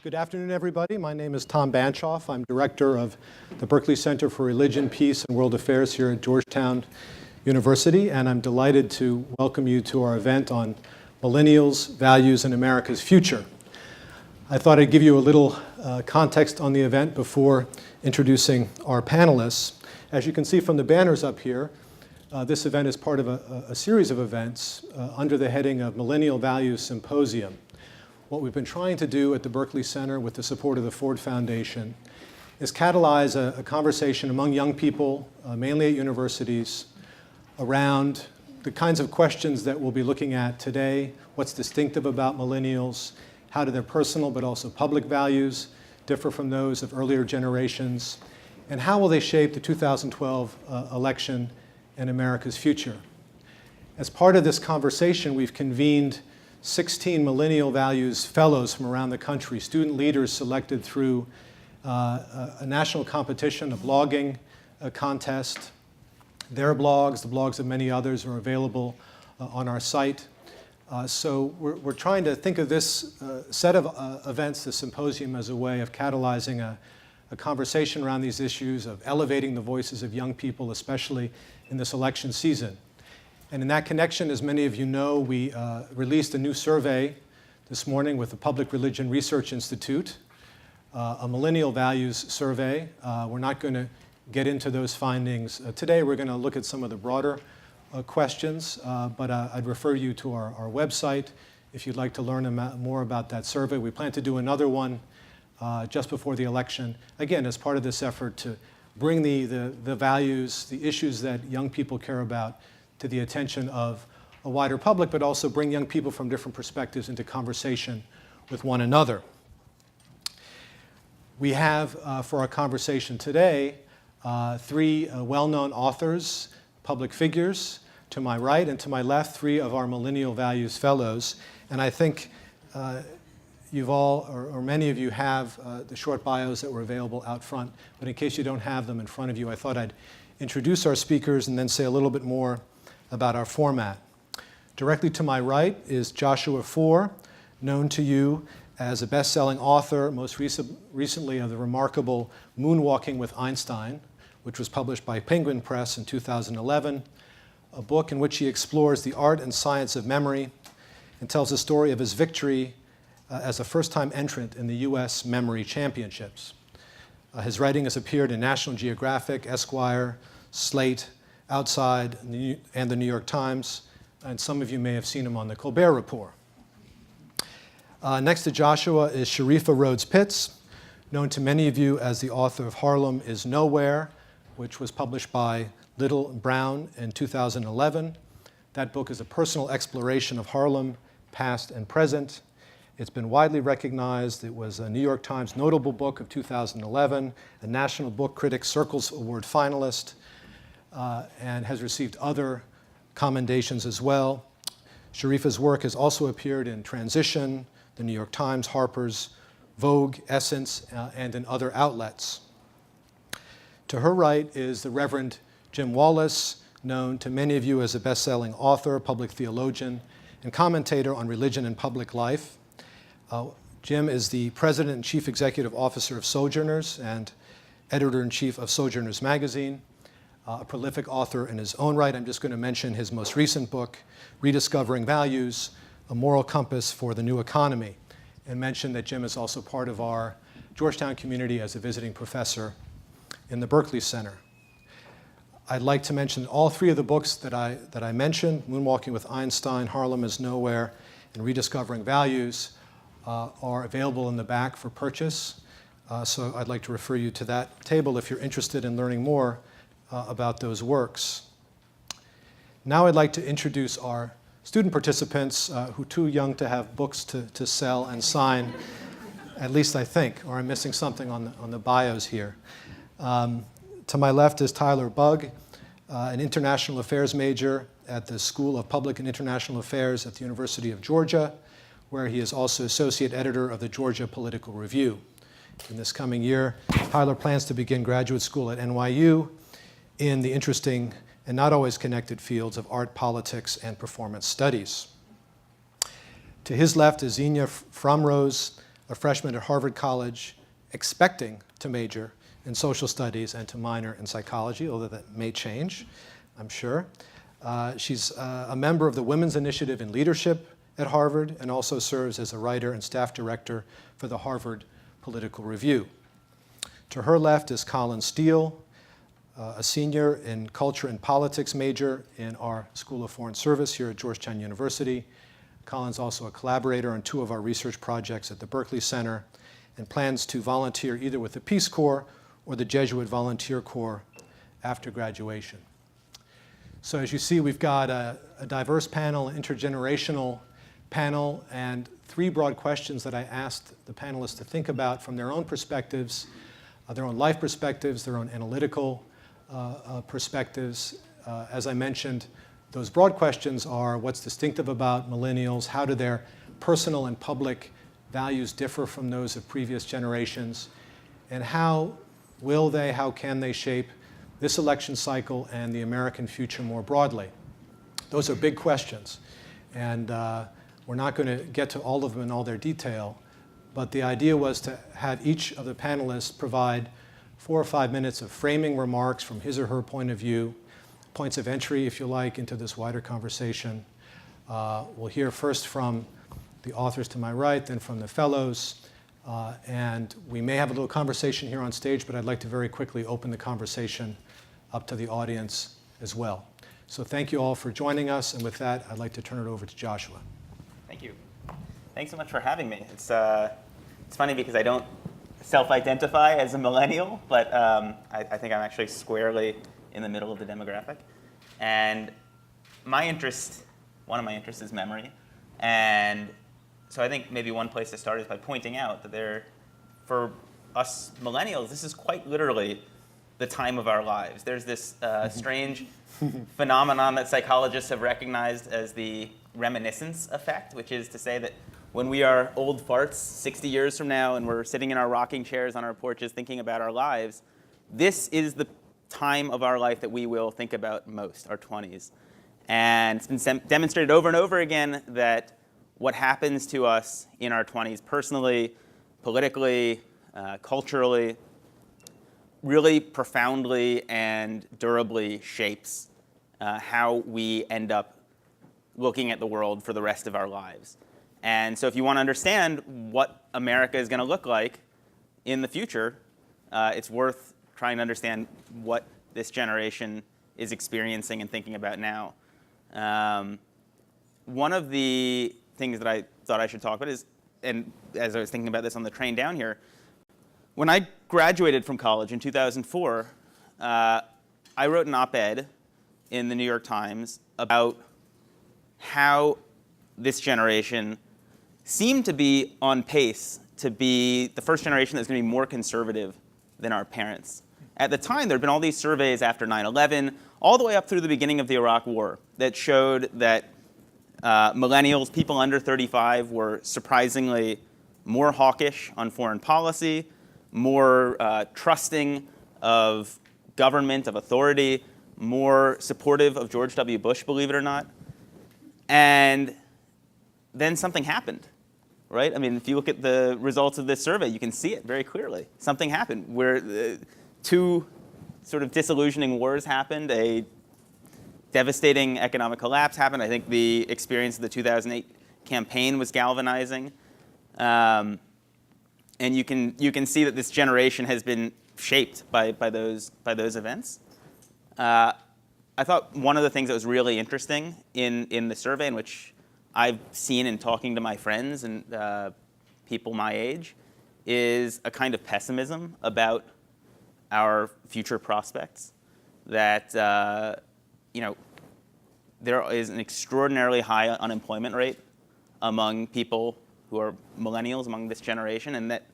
Good afternoon, everybody. My name is Tom Banchoff. I'm director of the Berkley Center for Religion, Peace, and World Affairs here at Georgetown University, and I'm delighted to welcome you to our event on Millennials, Values, and America's Future. I thought I'd give you a little context on the event before introducing our panelists. As you can see from the banners up here, this event is part of a series of events under the heading of Millennial Values Symposium. What we've been trying to do at the Berkley Center with the support of the Ford Foundation is catalyze a conversation among young people, mainly at universities, around the kinds of questions that we'll be looking at today. What's distinctive about millennials? How do their personal but also public values differ from those of earlier generations? And how will they shape the 2012 election and America's future? As part of this conversation, we've convened 16 Millennial Values Fellows from around the country, student leaders selected through a national competition, a blogging contest. Their blogs, the blogs of many others, are available on our site. So we're trying to think of this set of events, the symposium, as a way of catalyzing a conversation around these issues, of elevating the voices of young people, especially in this election season. And in that connection, as many of you know, we released a new survey this morning with the Public Religion Research Institute, a Millennial Values Survey. We're not going to get into those findings today. We're going to look at some of the broader questions, but I'd refer you to our website if you'd like to learn more about that survey. We plan to do another one just before the election, again, as part of this effort to bring the values, the issues that young people care about to the attention of a wider public, but also bring young people from different perspectives into conversation with one another. We have, for our conversation today, three well-known authors, public figures. To my right and to my left, three of our Millennial Values Fellows. And I think you've all, or many of you, have the short bios that were available out front. But in case you don't have them in front of you, I thought I'd introduce our speakers and then say a little bit more about our format. Directly to my right is Joshua Foer, known to you as a best-selling author, most recently of the remarkable Moonwalking with Einstein, which was published by Penguin Press in 2011, a book in which he explores the art and science of memory and tells the story of his victory as a first-time entrant in the U.S. Memory Championships. His writing has appeared in National Geographic, Esquire, Slate, Outside, and the New York Times, and some of you may have seen him on the Colbert Report. Next to Joshua is Sharifa Rhodes-Pitts, known to many of you as the author of Harlem is Nowhere, which was published by Little and Brown in 2011. That book is a personal exploration of Harlem, past and present. It's been widely recognized. It was a New York Times Notable Book of 2011, a National Book Critics Circles Award finalist, and has received other commendations as well. Sharifa's work has also appeared in Transition, the New York Times, Harper's, Vogue, Essence, and in other outlets. To her right is the Reverend Jim Wallis, known to many of you as a best-selling author, public theologian, and commentator on religion and public life. Jim is the president and chief executive officer of Sojourners and editor-in-chief of Sojourners magazine, a prolific author in his own right. I'm just going to mention his most recent book, Rediscovering Values, A Moral Compass for the New Economy, and mention that Jim is also part of our Georgetown community as a visiting professor in the Berkley Center. I'd like to mention all three of the books that I mentioned, Moonwalking with Einstein, Harlem is Nowhere, and Rediscovering Values, are available in the back for purchase. So I'd like to refer you to that table if you're interested in learning more about those works. Now I'd like to introduce our student participants who are too young to have books to sell and sign, at least I think, or I'm missing something on the bios here. To my left is Tyler Bugg, an international affairs major at the School of Public and International Affairs at the University of Georgia, where he is also associate editor of the Georgia Political Review. In this coming year, Tyler plans to begin graduate school at NYU in the interesting and not always connected fields of art, politics, and performance studies. To his left is Xenia Fromrose, a freshman at Harvard College, expecting to major in social studies and to minor in psychology, although that may change, I'm sure. She's a member of the Women's Initiative in Leadership at Harvard and also serves as a writer and staff director for the Harvard Political Review. To her left is Colin Steele, a senior in culture and politics major in our School of Foreign Service here at Georgetown University. Colin's also a collaborator on 2 of our research projects at the Berkley Center and plans to volunteer either with the Peace Corps or the Jesuit Volunteer Corps after graduation. So as you see, we've got a diverse panel, an intergenerational panel, and 3 broad questions that I asked the panelists to think about from their own perspectives, their own life perspectives, their own analytical perspectives. As I mentioned, those broad questions are: what's distinctive about millennials? How do their personal and public values differ from those of previous generations? And how can they shape this election cycle and the American future more broadly? Those are big questions. And we're not going to get to all of them in all their detail. But the idea was to have each of the panelists provide 4 or 5 minutes of framing remarks from his or her point of view, points of entry, if you like, into this wider conversation. We'll hear first from the authors to my right, then from the fellows. And we may have a little conversation here on stage, but I'd like to very quickly open the conversation up to the audience as well. So thank you all for joining us. And with that, I'd like to turn it over to Joshua. Thank you. Thanks so much for having me. It's funny because I don't self-identify as a millennial, but I think I'm actually squarely in the middle of the demographic. And one of my interests is memory. And so I think maybe one place to start is by pointing out that for us millennials, this is quite literally the time of our lives. There's this strange phenomenon that psychologists have recognized as the reminiscence effect, which is to say that when we are old farts 60 years from now and we're sitting in our rocking chairs on our porches thinking about our lives, this is the time of our life that we will think about most, our 20s. And it's been demonstrated over and over again that what happens to us in our 20s personally, politically, culturally, really profoundly and durably shapes how we end up looking at the world for the rest of our lives. And so if you want to understand what America is going to look like in the future, it's worth trying to understand what this generation is experiencing and thinking about now. One of the things that I thought I should talk about is, and as I was thinking about this on the train down here, when I graduated from college in 2004, I wrote an op-ed in the New York Times about how this generation seemed to be on pace to be the first generation that's going to be more conservative than our parents. At the time, there had been all these surveys after 9/11, all the way up through the beginning of the Iraq War, that showed that millennials, people under 35, were surprisingly more hawkish on foreign policy, more trusting of government, of authority, more supportive of George W. Bush, believe it or not. And then something happened, right? I mean, if you look at the results of this survey, you can see it very clearly. Something happened where 2 sort of disillusioning wars happened, a devastating economic collapse happened. I think the experience of the 2008 campaign was galvanizing. And you can see that this generation has been shaped by those events. I thought one of the things that was really interesting in the survey, in which I've seen in talking to my friends and people my age, is a kind of pessimism about our future prospects. That there is an extraordinarily high unemployment rate among people who are millennials, among this generation, and that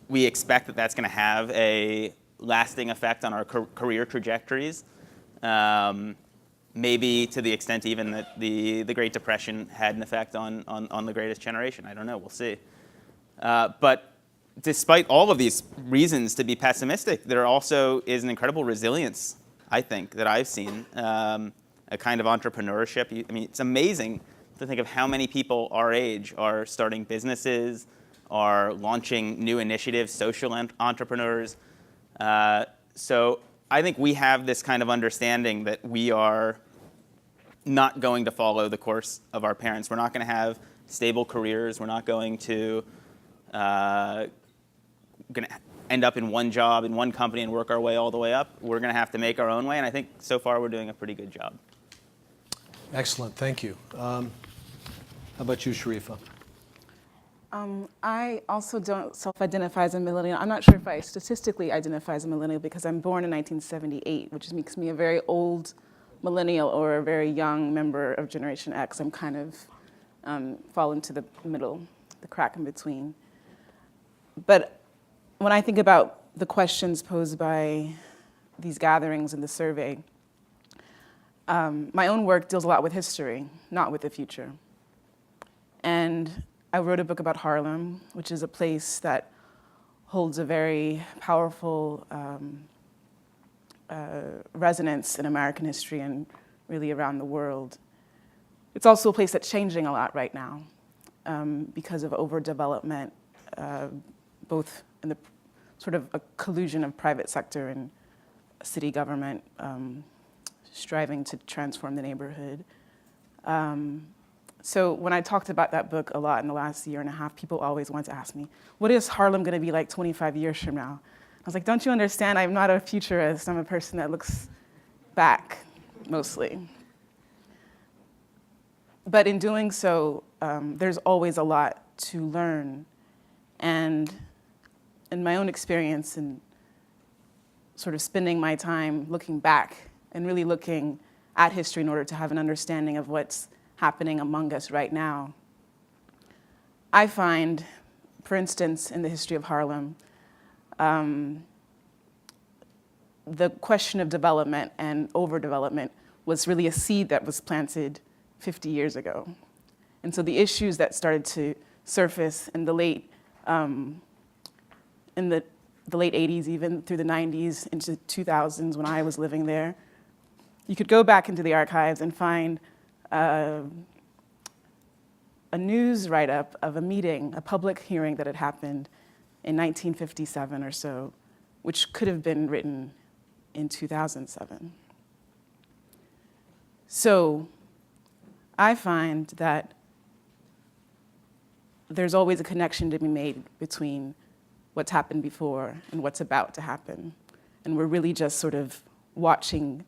we expect that that's going to have a lasting effect on our career trajectories. Maybe to the extent even that the Great Depression had an effect on the greatest generation. I don't know, we'll see. But despite all of these reasons to be pessimistic, there also is an incredible resilience, I think, that I've seen, a kind of entrepreneurship. I mean, it's amazing to think of how many people our age are starting businesses, are launching new initiatives, social entrepreneurs. So I think we have this kind of understanding that we are not going to follow the course of our parents. We're not going to have stable careers. We're not going to end up in one job, in one company, and work our way all the way up. We're going to have to make our own way, and I think so far we're doing a pretty good job. Excellent, thank you. How about you, Sharifa? I also don't self-identify as a millennial. I'm not sure if I statistically identify as a millennial because I'm born in 1978, which makes me a very old millennial or a very young member of Generation X. I'm kind of fall into the middle, the crack in between. But when I think about the questions posed by these gatherings in the survey, my own work deals a lot with history, not with the future. And I wrote a book about Harlem, which is a place that holds a very powerful resonance in American history and really around the world. It's also a place that's changing a lot right now because of overdevelopment, both in the sort of a collusion of private sector and city government striving to transform the neighborhood. So when I talked about that book a lot in the last year and a half, people always want to ask me, what is Harlem going to be like 25 years from now? I was like, don't you understand? I'm not a futurist. I'm a person that looks back, mostly. But in doing so, there's always a lot to learn. And in my own experience and sort of spending my time looking back and really looking at history in order to have an understanding of what's happening among us right now, I find, for instance, in the history of Harlem, the question of development and overdevelopment was really a seed that was planted 50 years ago. And so the issues that started to surface in the late 80s, even through the 90s into 2000s when I was living there, you could go back into the archives and find a news write-up of a meeting, a public hearing that had happened in 1957 or so, which could have been written in 2007. So I find that there's always a connection to be made between what's happened before and what's about to happen. And we're really just sort of watching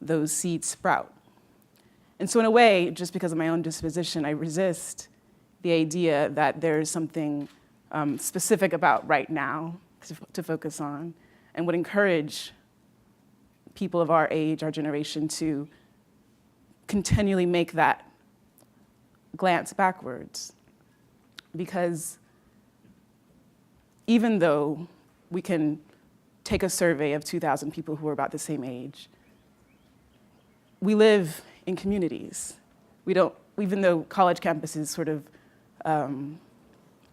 those seeds sprout. And so in a way, just because of my own disposition, I resist the idea that there's something specific about right now to focus on, and would encourage people of our age, our generation, to continually make that glance backwards. Because even though we can take a survey of 2,000 people who are about the same age, we live in communities. We don't, even though college campuses sort of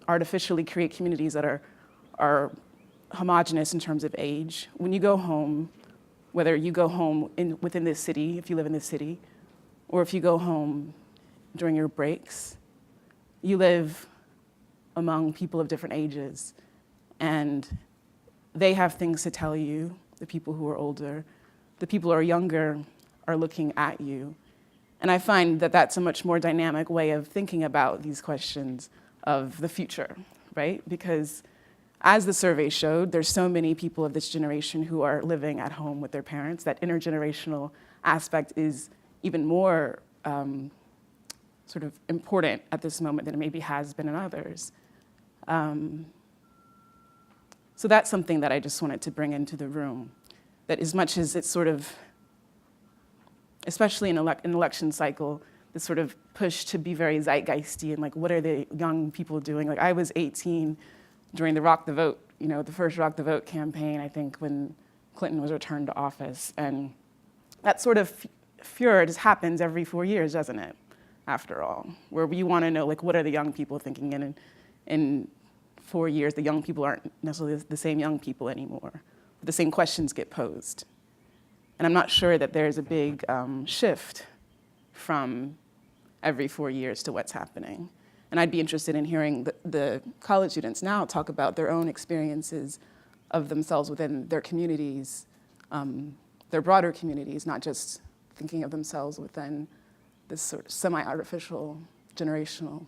artificially create communities that are homogenous in terms of age, when you go home, whether you go home within this city, if you live in this city, or if you go home during your breaks, you live among people of different ages, and they have things to tell you, the people who are older. The people who are younger are looking at you. And I find that that's a much more dynamic way of thinking about these questions of the future, right? Because as the survey showed, there's so many people of this generation who are living at home with their parents. That intergenerational aspect is even more sort of important at this moment than it maybe has been in others. So that's something that I just wanted to bring into the room. That as much as it's sort of, especially in an election cycle, this sort of push to be very zeitgeisty and like, what are the young people doing? Like I was 18 during the Rock the Vote, the first Rock the Vote campaign, I think, when Clinton was returned to office. And that sort of furor just happens every 4 years, doesn't it, after all? Where we want to know, like, what are the young people thinking? And in 4 years, the young people aren't necessarily the same young people anymore. The same questions get posed. And I'm not sure that there's a big shift from every 4 years to what's happening. And I'd be interested in hearing the college students now talk about their own experiences of themselves within their communities, their broader communities, not just thinking of themselves within this sort of semi-artificial generational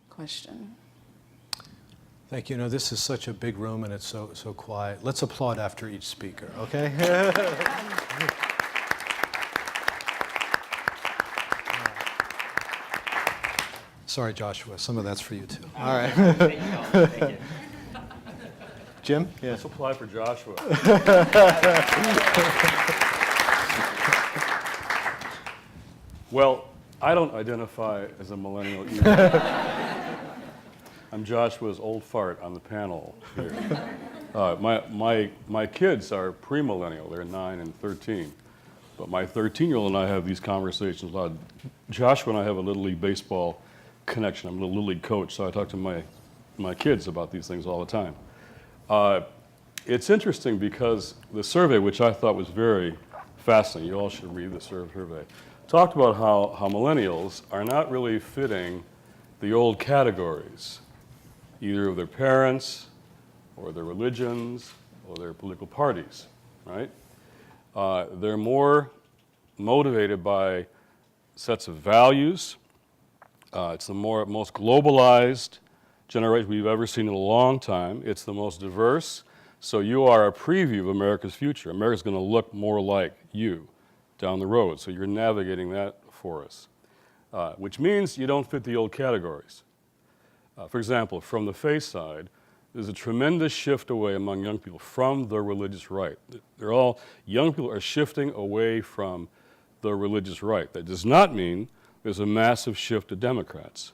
question. Thank you. No, this is such a big room and it's so quiet. Let's applaud after each speaker, okay? Sorry, Joshua, some of that's for you too. All right. Thank you. Jim? Yeah. Let's apply for Joshua. Well, I don't identify as a millennial either. I'm Joshua's old fart on the panel here. My kids are pre-millennial. They're 9 and 13. But my 13-year-old and I have these conversations a lot. Joshua and I have a Little League baseball connection. I'm a Little League coach, so I talk to my kids about these things all the time. It's interesting because the survey, which I thought was very fascinating, you all should read the survey, talked about how millennials are not really fitting the old categories, either of their parents or their religions or their political parties, right? They're more motivated by sets of values. It's the most globalized generation we've ever seen in a long time. It's the most diverse. So you are a preview of America's future. America's going to look more like you down the road. So you're navigating that for us, which means you don't fit the old categories. For example, from the faith side, there's a tremendous shift away among young people from the religious right. Young people are shifting away from the religious right. That does not mean there's a massive shift to Democrats.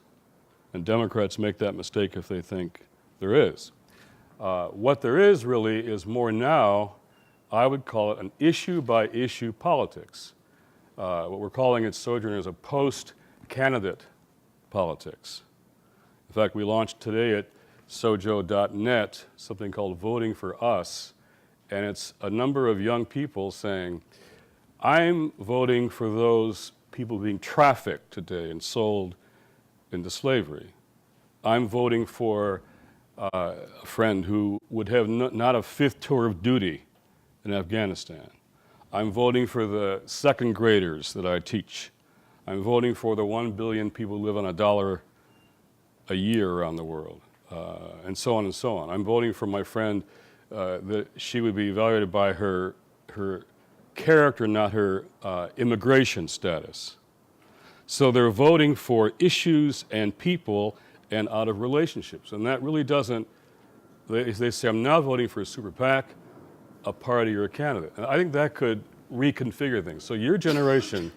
And Democrats make that mistake if they think there is. What there is really is more now, I would call it an issue-by-issue politics. What we're calling at Sojourner is a post-candidate politics. In fact, we launched today at sojo.net something called Voting for Us, and it's a number of young people saying, I'm voting for those people being trafficked today and sold into slavery. I'm voting for a friend who would have not a 5th tour of duty in Afghanistan. I'm voting for the second graders that I teach. I'm voting for the 1 billion people who live on $1 a year around the world, and so on and so on. I'm voting for my friend that she would be evaluated by her character, not her immigration status. So they're voting for issues and people and out of relationships. And that really doesn't, they say, I'm not voting for a super PAC, a party, or a candidate. And I think that could reconfigure things. So your generation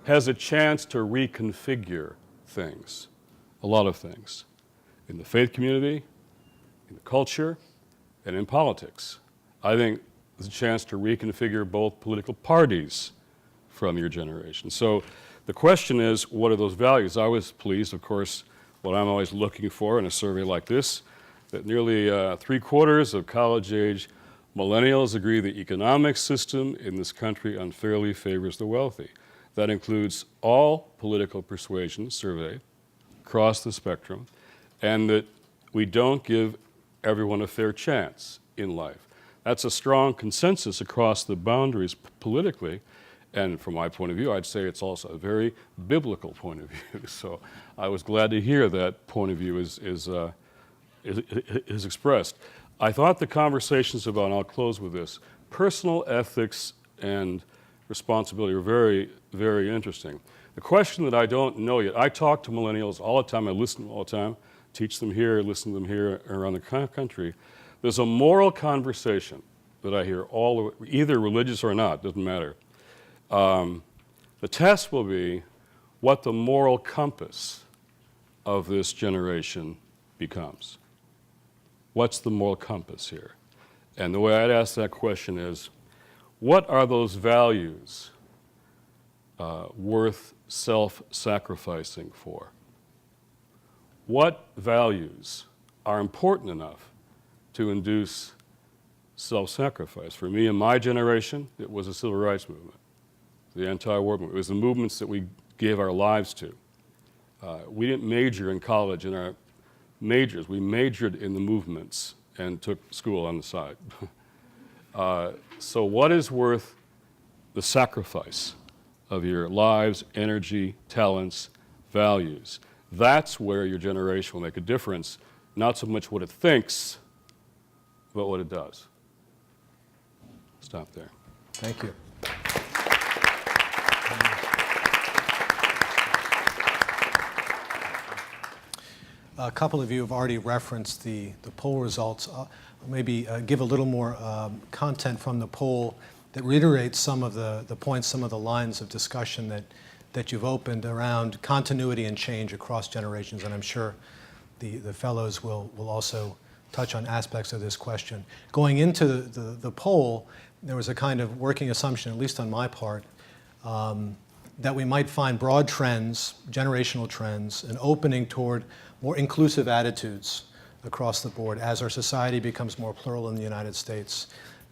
has a chance to reconfigure things, a lot of things, in the faith community, in the culture, and in politics. I think there's a chance to reconfigure both political parties from your generation. So the question is, what are those values? I was pleased, of course, what I'm always looking for in a survey like this, that nearly 3/4 of college-age millennials agree the economic system in this country unfairly favors the wealthy. That includes all political persuasions surveyed across the spectrum, and that we don't give everyone a fair chance in life. That's a strong consensus across the boundaries politically. And from my point of view, I'd say it's also a very biblical point of view. So I was glad to hear that point of view is expressed. I thought the conversations about, and I'll close with this, personal ethics and responsibility were very, very interesting. The question that I don't know yet, I talk to millennials all the time, I listen to them all the time, teach them here, listen to them here around the country. There's a moral conversation that I hear either religious or not, doesn't matter. The test will be what the moral compass of this generation becomes. What's the moral compass here? And the way I'd ask that question is, what are those values worth self-sacrificing for? What values are important enough to induce self-sacrifice? For me and my generation, it was the civil rights movement, the anti-war movement. It was the movements that we gave our lives to. We didn't major in college in our majors. We majored in the movements and took school on the side. So what is worth the sacrifice of your lives, energy, talents, values? That's where your generation will make a difference, not so much what it thinks, but what it does. Stop there. Thank you. A couple of you have already referenced the poll results. I'll maybe give a little more content from the poll that reiterates some of the points, some of the lines of discussion that you've opened around continuity and change across generations, and I'm sure the fellows will also touch on aspects of this question. Going into the poll, there was a kind of working assumption, at least on my part, that we might find broad trends, generational trends, an opening toward more inclusive attitudes across the board as our society becomes more plural in the United States,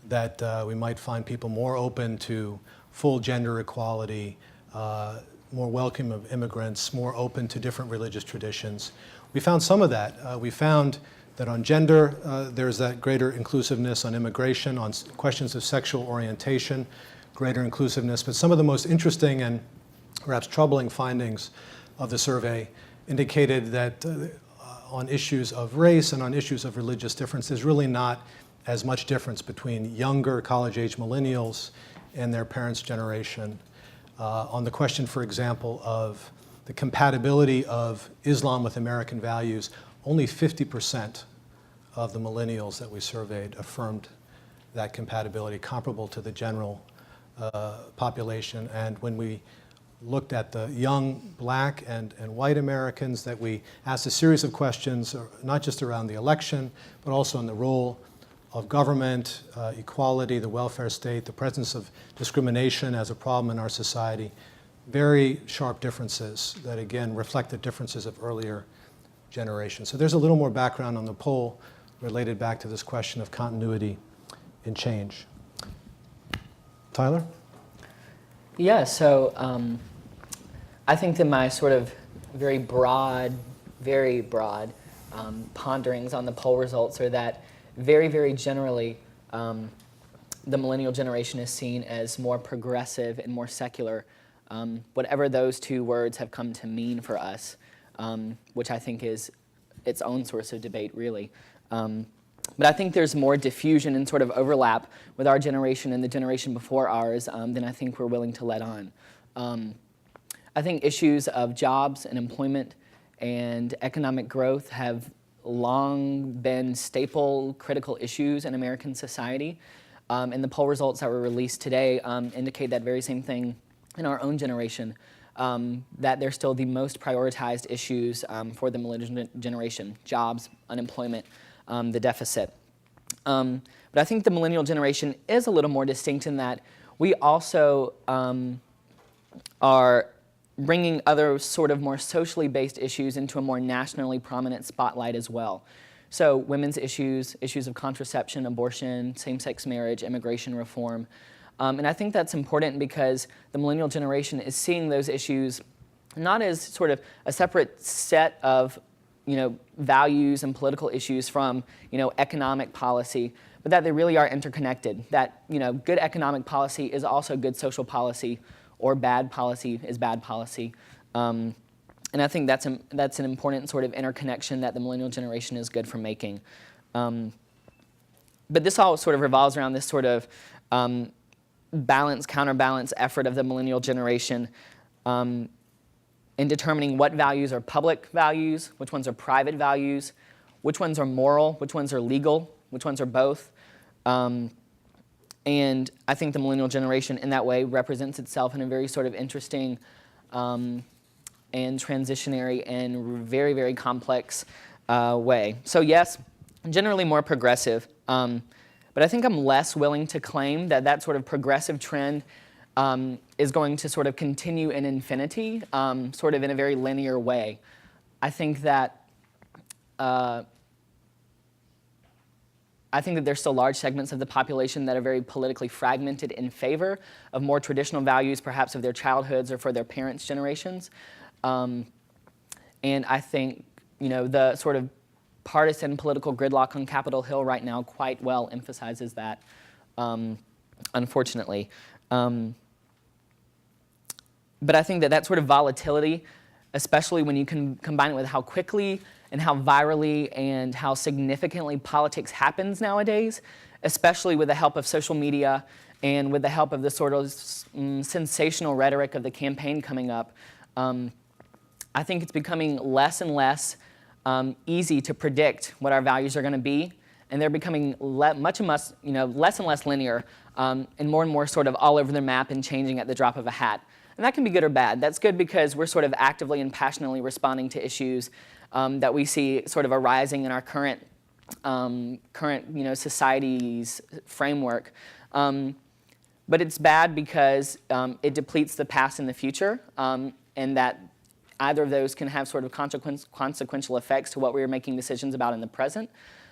that we might find people more open to full gender equality, more welcome of immigrants, more open to different religious traditions. We found some of that. We found that on gender, there's that greater inclusiveness, on immigration, on questions of sexual orientation, greater inclusiveness. But some of the most interesting and perhaps troubling findings of the survey indicated that on issues of race and on issues of religious difference, there's really not as much difference between younger college-age millennials and their parents' generation. On the question, for example, of the compatibility of Islam with American values, only 50% of the millennials that we surveyed affirmed that compatibility, comparable to the general population. And when we looked at the young black and white Americans, that we asked a series of questions, not just around the election, but also on the role of government, equality, the welfare state, the presence of discrimination as a problem in our society. Very sharp differences that, again, reflect the differences of earlier generations. So there's a little more background on the poll related back to this question of continuity and change. Tyler? Yeah, so I think that my sort of very broad ponderings on the poll results are that very, very generally, the millennial generation is seen as more progressive and more secular, whatever those two words have come to mean for us, which I think is its own source of debate, really. But I think there's more diffusion and sort of overlap with our generation and the generation before ours than I think we're willing to let on. I think issues of jobs and employment and economic growth have long been staple critical issues in American society. And the poll results that were released today indicate that very same thing in our own generation, that they're still the most prioritized issues for the millennial generation: jobs, unemployment, the deficit. But I think the millennial generation is a little more distinct in that we also are bringing other sort of more socially based issues into a more nationally prominent spotlight as well. So women's issues, issues of contraception, abortion, same-sex marriage, immigration reform. And I think that's important because the millennial generation is seeing those issues not as sort of a separate set of values and political issues from economic policy, but that they really are interconnected. That good economic policy is also good social policy, or bad policy is bad policy. And I think that's an important sort of interconnection that the millennial generation is good for making. But this all sort of revolves around this sort of counterbalance effort of the millennial generation in determining what values are public values, which ones are private values, which ones are moral, which ones are legal, which ones are both. And I think the millennial generation in that way represents itself in a very sort of interesting and transitionary and very, very complex way. So yes, generally more progressive, but I think I'm less willing to claim that that sort of progressive trend is going to sort of continue in infinity, sort of in a very linear way. I think that there's still large segments of the population that are very politically fragmented in favor of more traditional values, perhaps of their childhoods or for their parents' generations. And I think, the sort of partisan political gridlock on Capitol Hill right now quite well emphasizes that, unfortunately. But I think that sort of volatility, especially when you can combine it with how quickly and how virally and how significantly politics happens nowadays, especially with the help of social media and with the help of the sort of sensational rhetoric of the campaign coming up, I think it's becoming less and less easy to predict what our values are going to be, and they're becoming less and less linear, and more sort of all over the map and changing at the drop of a hat. And that can be good or bad. That's good because we're sort of actively and passionately responding to issues that we see sort of arising in our current society's framework. But it's bad because it depletes the past and the future, and that either of those can have sort of consequential effects to what we are making decisions about in the present.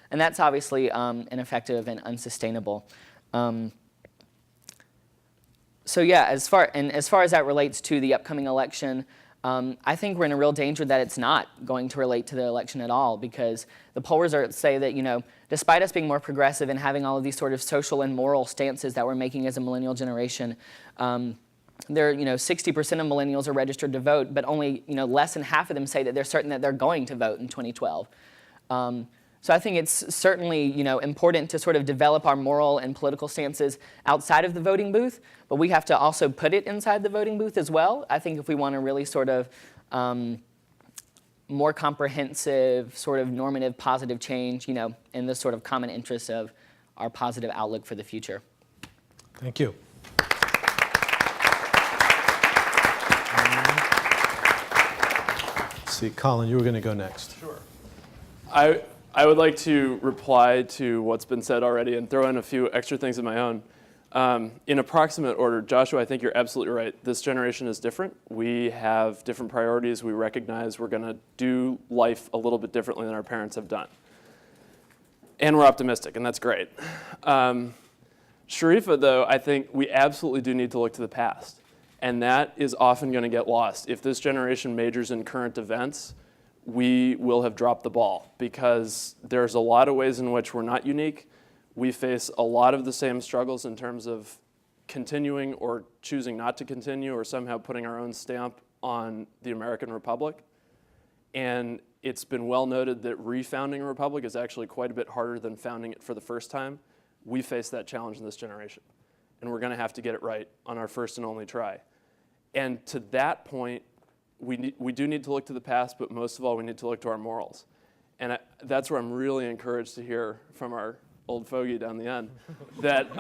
And that's obviously ineffective and unsustainable. So yeah, as far as that relates to the upcoming election, I think we're in a real danger that it's not going to relate to the election at all, because the poll results say that, despite us being more progressive and having all of these sort of social and moral stances that we're making as a millennial generation, 60% of millennials are registered to vote, but only less than half of them say that they're certain that they're going to vote in 2012. So I think it's certainly important to sort of develop our moral and political stances outside of the voting booth, but we have to also put it inside the voting booth as well. I think if we want to really sort of more comprehensive, sort of normative, positive change, in the sort of common interest of our positive outlook for the future. Thank you. Let's see, Colin, you were going to go next. Sure. I would like to reply to what's been said already and throw in a few extra things of my own. In approximate order, Joshua, I think you're absolutely right. This generation is different. We have different priorities. We recognize we're going to do life a little bit differently than our parents have done. And we're optimistic, and that's great. Sharifa, though, I think we absolutely do need to look to the past. And that is often going to get lost. If this generation majors in current events, we will have dropped the ball, because there's a lot of ways in which we're not unique. We face a lot of the same struggles in terms of continuing or choosing not to continue, or somehow putting our own stamp on the American Republic. And it's been well noted that refounding a republic is actually quite a bit harder than founding it for the first time. We face that challenge in this generation, and we're going to have to get it right on our first and only try. And to that point, we do need to look to the past, but most of all, we need to look to our morals. And that's where I'm really encouraged to hear from our old fogey down the end, that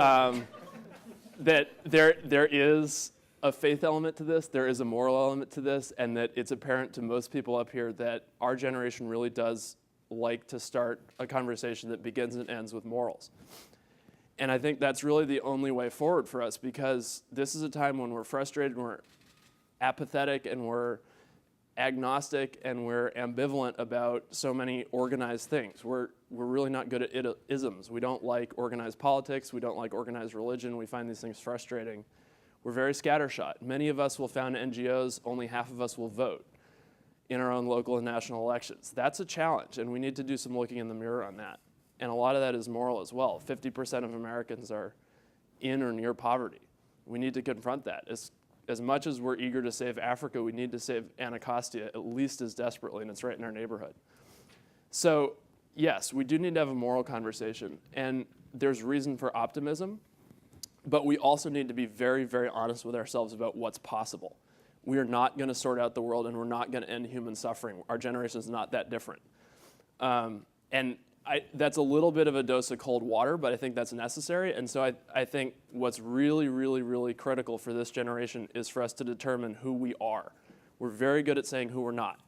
there is a faith element to this, there is a moral element to this, and that it's apparent to most people up here that our generation really does like to start a conversation that begins and ends with morals. And I think that's really the only way forward for us, because this is a time when we're frustrated, and we're apathetic, and we're agnostic, and we're ambivalent about so many organized things. We're really not good at isms. We don't like organized politics. We don't like organized religion. We find these things frustrating. We're very scattershot. Many of us will found NGOs. Only half of us will vote in our own local and national elections. That's a challenge, and we need to do some looking in the mirror on that. And a lot of that is moral as well. 50% of Americans are in or near poverty. We need to confront that. As much as we're eager to save Africa, we need to save Anacostia at least as desperately, and it's right in our neighborhood. So yes, we do need to have a moral conversation, and there's reason for optimism, but we also need to be very, very honest with ourselves about what's possible. We are not going to sort out the world, and we're not going to end human suffering. Our generation is not that different. That's a little bit of a dose of cold water, but I think that's necessary. And so I think what's really, really, really critical for this generation is for us to determine who we are. We're very good at saying who we're not.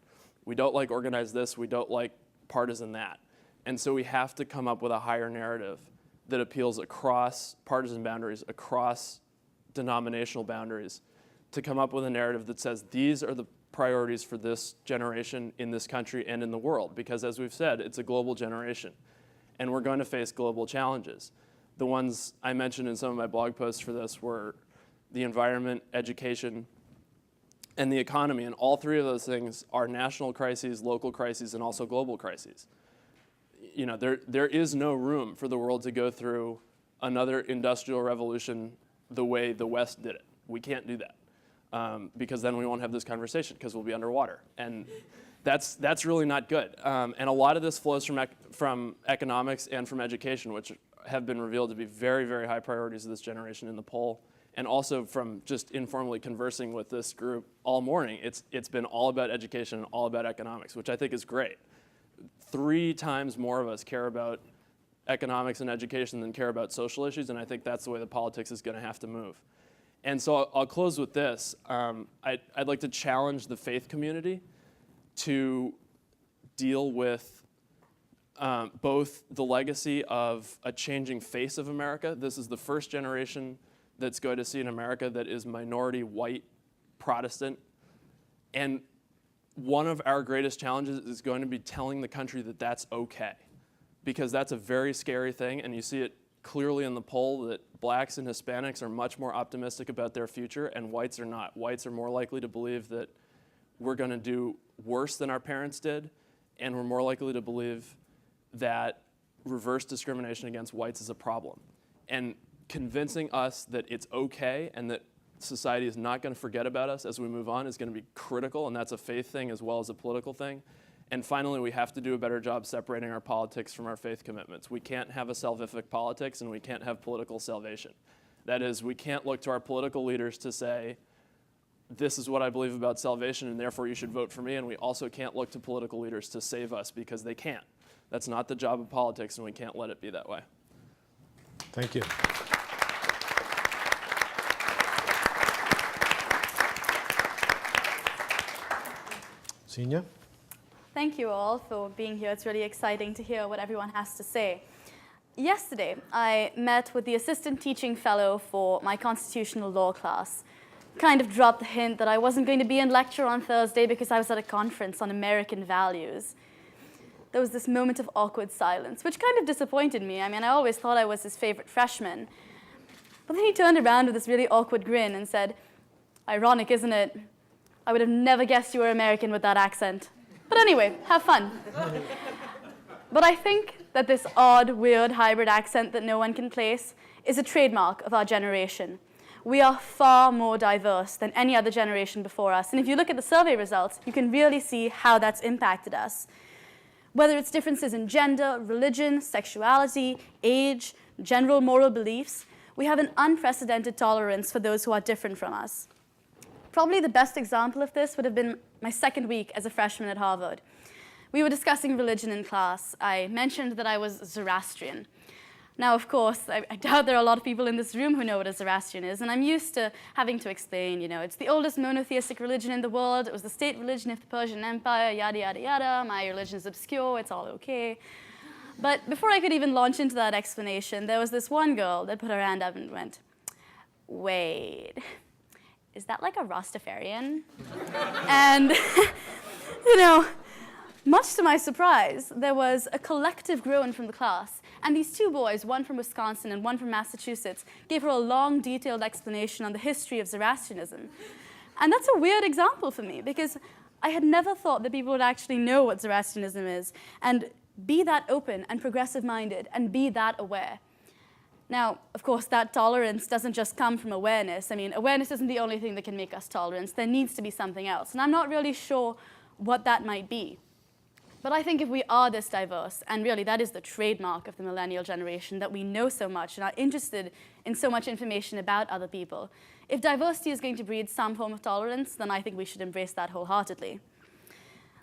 We don't like organized this, we don't like partisan that. And so we have to come up with a higher narrative that appeals across partisan boundaries, across denominational boundaries, to come up with a narrative that says these are the priorities for this generation in this country and in the world. Because as we've said, it's a global generation, and we're going to face global challenges. The ones I mentioned in some of my blog posts for this were the environment, education, and the economy. And all three of those things are national crises, local crises, and also global crises. You know, there is no room for the world to go through another industrial revolution the way the West did it. We can't do that because then we won't have this conversation because we'll be underwater. And that's really not good. And a lot of this flows from economics and from education, which have been revealed to be very, very high priorities of this generation in the poll. And also from just informally conversing with this group all morning, it's been all about education and all about economics, which I think is great. 3 times more of us care about economics and education than care about social issues, and I think that's the way the politics is going to have to move. And so I'll close with this. I'd like to challenge the faith community to deal with both the legacy of a changing face of America. This is the first generation that's going to see an America that is minority white Protestant. And one of our greatest challenges is going to be telling the country that that's okay, because that's a very scary thing, and you see it clearly in the poll that blacks and Hispanics are much more optimistic about their future, and whites are not. Whites are more likely to believe that we're going to do worse than our parents did, and we're more likely to believe that reverse discrimination against whites is a problem. And convincing us that it's okay and that society is not going to forget about us as we move on is going to be critical, and that's a faith thing as well as a political thing. And finally, we have to do a better job separating our politics from our faith commitments. We can't have a salvific politics, and we can't have political salvation. That is, we can't look to our political leaders to say, this is what I believe about salvation, and therefore you should vote for me, and we also can't look to political leaders to save us because they can't. That's not the job of politics, and we can't let it be that way. Thank you. Senior? Thank you all for being here. It's really exciting to hear what everyone has to say. Yesterday, I met with the assistant teaching fellow for my constitutional law class. Kind of dropped the hint that I wasn't going to be in lecture on Thursday because I was at a conference on American values. There was this moment of awkward silence, which kind of disappointed me. I mean, I always thought I was his favorite freshman. But then he turned around with this really awkward grin and said, "Ironic, isn't it? I would have never guessed you were American with that accent. But anyway, have fun." But I think that this odd, weird hybrid accent that no one can place is a trademark of our generation. We are far more diverse than any other generation before us. And if you look at the survey results, you can really see how that's impacted us. Whether it's differences in gender, religion, sexuality, age, general moral beliefs, we have an unprecedented tolerance for those who are different from us. Probably the best example of this would have been my second week as a freshman at Harvard. We were discussing religion in class. I mentioned that I was Zoroastrian. Now, of course, I doubt there are a lot of people in this room who know what a Zoroastrian is, and I'm used to having to explain, it's the oldest monotheistic religion in the world, it was the state religion of the Persian Empire, yada, yada, yada, my religion is obscure, it's all okay. But before I could even launch into that explanation, there was this one girl that put her hand up and went, "Wait, is that like a Rastafarian?" And, much to my surprise, there was a collective groan from the class. And these two boys, one from Wisconsin and one from Massachusetts, gave her a long, detailed explanation on the history of Zoroastrianism. And that's a weird example for me, because I had never thought that people would actually know what Zoroastrianism is, and be that open and progressive-minded, and be that aware. Now, of course, that tolerance doesn't just come from awareness. I mean, awareness isn't the only thing that can make us tolerant. There needs to be something else. And I'm not really sure what that might be. But I think if we are this diverse, and really that is the trademark of the millennial generation, that we know so much and are interested in so much information about other people, if diversity is going to breed some form of tolerance, then I think we should embrace that wholeheartedly.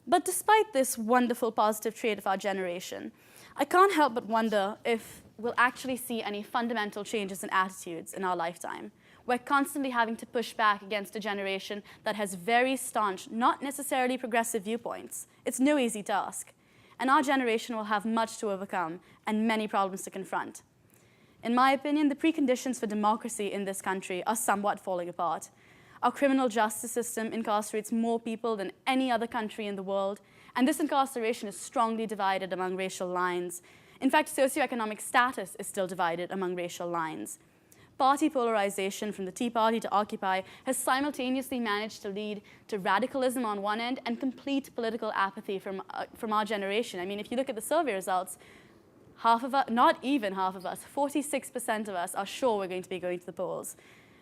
But despite this wonderful positive trait of our generation, I can't help but wonder if we'll actually see any fundamental changes in attitudes in our lifetime. We're constantly having to push back against a generation that has very staunch, not necessarily progressive viewpoints. It's no easy task. And our generation will have much to overcome and many problems to confront. In my opinion, the preconditions for democracy in this country are somewhat falling apart. Our criminal justice system incarcerates more people than any other country in the world, and this incarceration is strongly divided among racial lines. In fact, socioeconomic status is still divided among racial lines. Party polarization from the Tea Party to Occupy has simultaneously managed to lead to radicalism on one end and complete political apathy from our generation. I mean, if you look at the survey results, half of us, not even half of us, 46% of us are sure we're going to be going to the polls.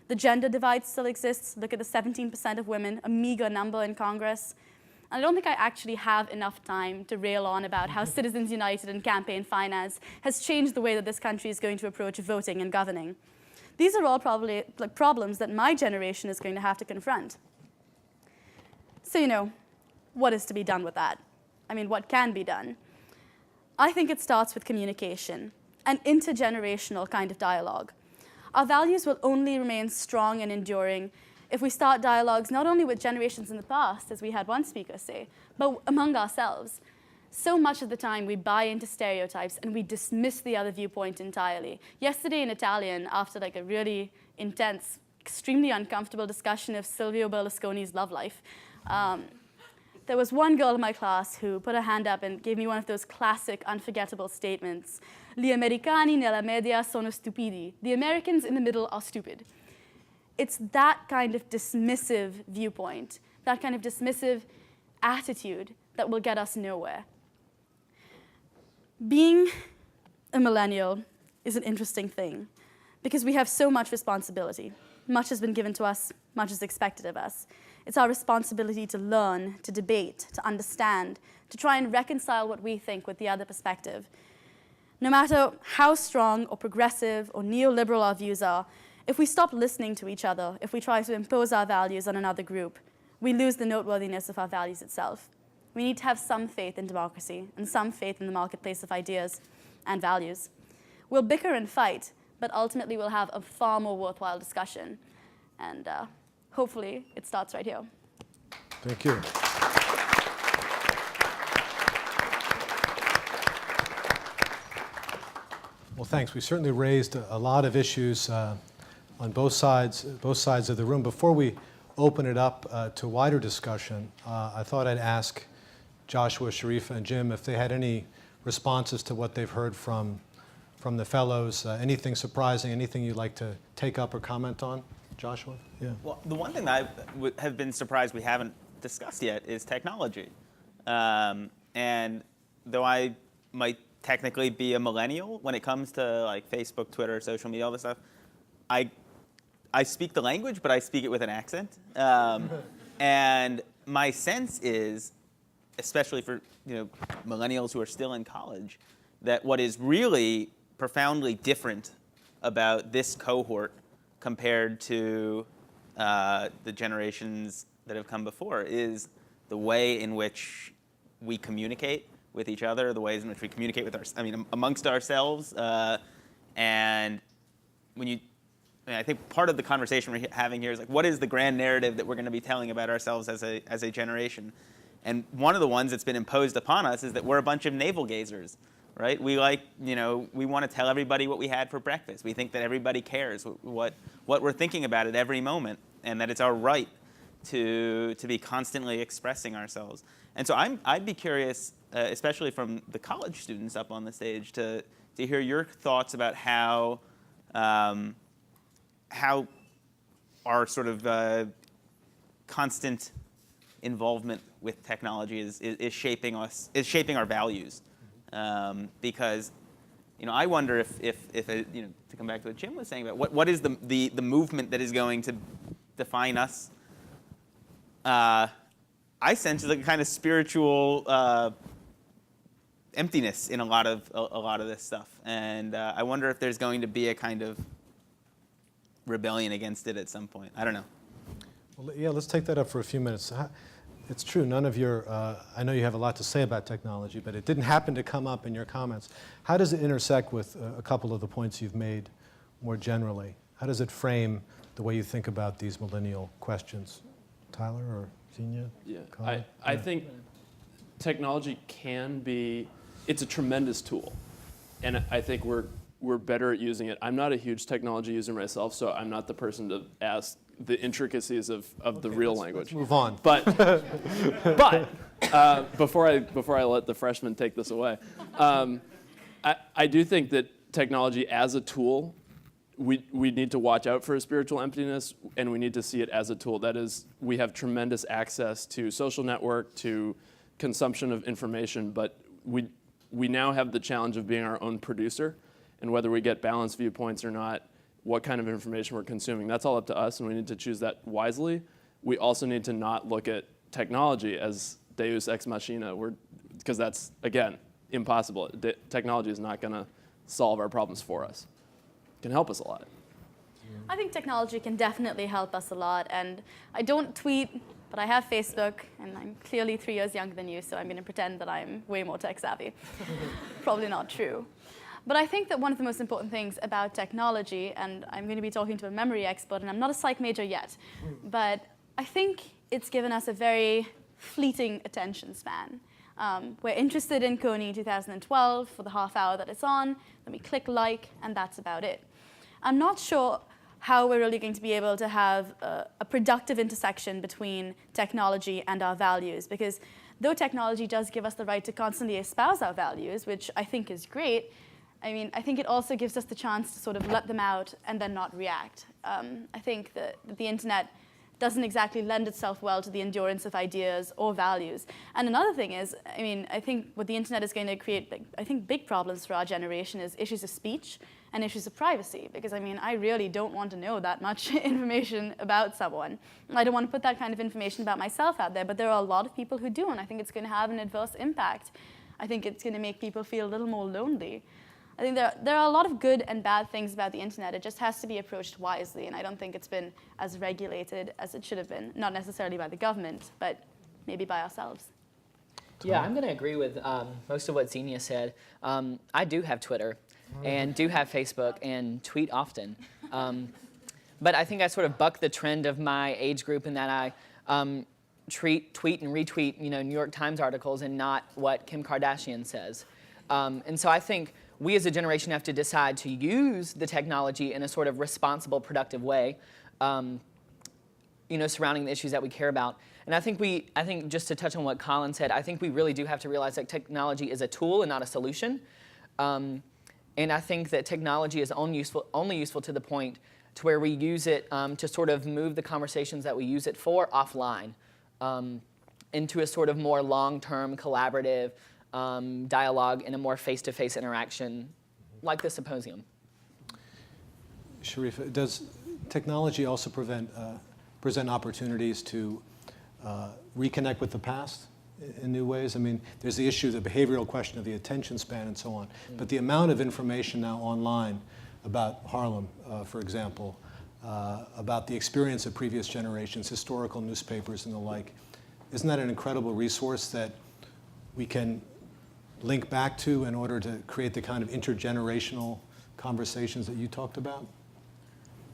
The gender divide still exists. Look at the 17% of women, a meager number in Congress. And I don't think I actually have enough time to rail on about how Citizens United and campaign finance has changed the way that this country is going to approach voting and governing. These are all probably problems that my generation is going to have to confront. So, what is to be done with that? I mean, what can be done? I think it starts with communication, an intergenerational kind of dialogue. Our values will only remain strong and enduring if we start dialogues not only with generations in the past, as we had one speaker say, but among ourselves. So much of the time we buy into stereotypes and we dismiss the other viewpoint entirely. Yesterday in Italian, after a really intense, extremely uncomfortable discussion of Silvio Berlusconi's love life, there was one girl in my class who put her hand up and gave me one of those classic, unforgettable statements. Gli americani nella media sono stupidi. The Americans in the middle are stupid. It's that kind of dismissive viewpoint, that kind of dismissive attitude that will get us nowhere. Being a millennial is an interesting thing because we have so much responsibility. Much has been given to us, much is expected of us. It's our responsibility to learn, to debate, to understand, to try and reconcile what we think with the other perspective. No matter how strong or progressive or neoliberal our views are, if we stop listening to each other, if we try to impose our values on another group, we lose the noteworthiness of our values itself. We need to have some faith in democracy and some faith in the marketplace of ideas and values. We'll bicker and fight, but ultimately we'll have a far more worthwhile discussion. And hopefully it starts right here. Thank you. Well, thanks. We certainly raised a lot of issues on both sides of the room. Before we open it up to wider discussion, I thought I'd ask Joshua, Sharifa, and Jim if they had any responses to what they've heard from the fellows. Anything surprising, anything you'd like to take up or comment on? Joshua? Yeah. Well, the one thing that I have been surprised we haven't discussed yet is technology. And though I might technically be a millennial when it comes to Facebook, Twitter, social media, all this stuff, I speak the language, but I speak it with an accent. And my sense is, especially for millennials who are still in college, that what is really profoundly different about this cohort compared to the generations that have come before is the way in which we communicate with each other, the ways in which we communicate with amongst ourselves, and I think part of the conversation we're having here is what is the grand narrative that we're going to be telling about ourselves as a generation? And one of the ones that's been imposed upon us is that we're a bunch of navel gazers, right? We we want to tell everybody what we had for breakfast. We think that everybody cares what we're thinking about at every moment, and that it's our right to be constantly expressing ourselves. And so I'd be curious, especially from the college students up on the stage, to hear your thoughts about how our sort of constant involvement with technology is shaping us, is shaping our values. Because I wonder if to come back to what Jim was saying about what is the movement that is going to define us. I sense a kind of spiritual emptiness in a lot of this stuff, and I wonder if there's going to be a kind of rebellion against it at some point. I don't know. Well, yeah, let's take that up for a few minutes. It's true, none of your, I know you have a lot to say about technology, but it didn't happen to come up in your comments. How does it intersect with a couple of the points you've made more generally? How does it frame the way you think about these millennial questions? Tyler or Xenia? Yeah, Colin? I think technology can be, it's a tremendous tool. And I think we're better at using it. I'm not a huge technology user myself, so I'm not the person to ask the intricacies of the real language. Let's move on. But before I let the freshmen take this away, I do think that technology as a tool we need to watch out for a spiritual emptiness, and we need to see it as a tool. That is, we have tremendous access to social network, to consumption of information, but we now have the challenge of being our own producer, and whether we get balanced viewpoints or not, what kind of information we're consuming, that's all up to us, and we need to choose that wisely. We also need to not look at technology as deus ex machina, because that's, again, impossible. Technology is not going to solve our problems for us. It can help us a lot. I think technology can definitely help us a lot, and I don't tweet, but I have Facebook, and I'm clearly 3 years younger than you, so I'm going to pretend that I'm way more tech savvy. Probably not true. But I think that one of the most important things about technology, and I'm going to be talking to a memory expert, and I'm not a psych major yet, but I think it's given us a very fleeting attention span. We're interested in Coney 2012 for the half hour that it's on, then we click like, and that's about it. I'm not sure how we're really going to be able to have a productive intersection between technology and our values, because though technology does give us the right to constantly espouse our values, which I think is great, I mean, I think it also gives us the chance to sort of let them out and then not react. I think that the internet doesn't exactly lend itself well to the endurance of ideas or values. And another thing is, I mean, I think what the internet is going to create, I think, big problems for our generation is issues of speech and issues of privacy. Because, I mean, I really don't want to know that much information about someone. I don't want to put that kind of information about myself out there, but there are a lot of people who do, and I think it's going to have an adverse impact. I think it's going to make people feel a little more lonely. I think there are a lot of good and bad things about the internet. It just has to be approached wisely, and I don't think it's been as regulated as it should have been. Not necessarily by the government, but maybe by ourselves. Yeah, I'm going to agree with most of what Xenia said. I do have Twitter and do have Facebook and tweet often. But I think I sort of buck the trend of my age group in that I tweet and retweet, New York Times articles and not what Kim Kardashian says. And so I think we as a generation have to decide to use the technology in a sort of responsible, productive way, surrounding the issues that we care about. And I think just to touch on what Colin said, I think we really do have to realize that technology is a tool and not a solution. And I think that technology is only useful to the point to where we use it to sort of move the conversations that we use it for offline into a sort of more long-term collaborative dialogue in a more face-to-face interaction like the symposium. Sharifa, does technology also present opportunities to reconnect with the past in new ways? I mean, there's the issue, the behavioral question of the attention span and so on, but the amount of information now online about Harlem, for example, about the experience of previous generations, historical newspapers and the like, isn't that an incredible resource that we can link back to in order to create the kind of intergenerational conversations that you talked about?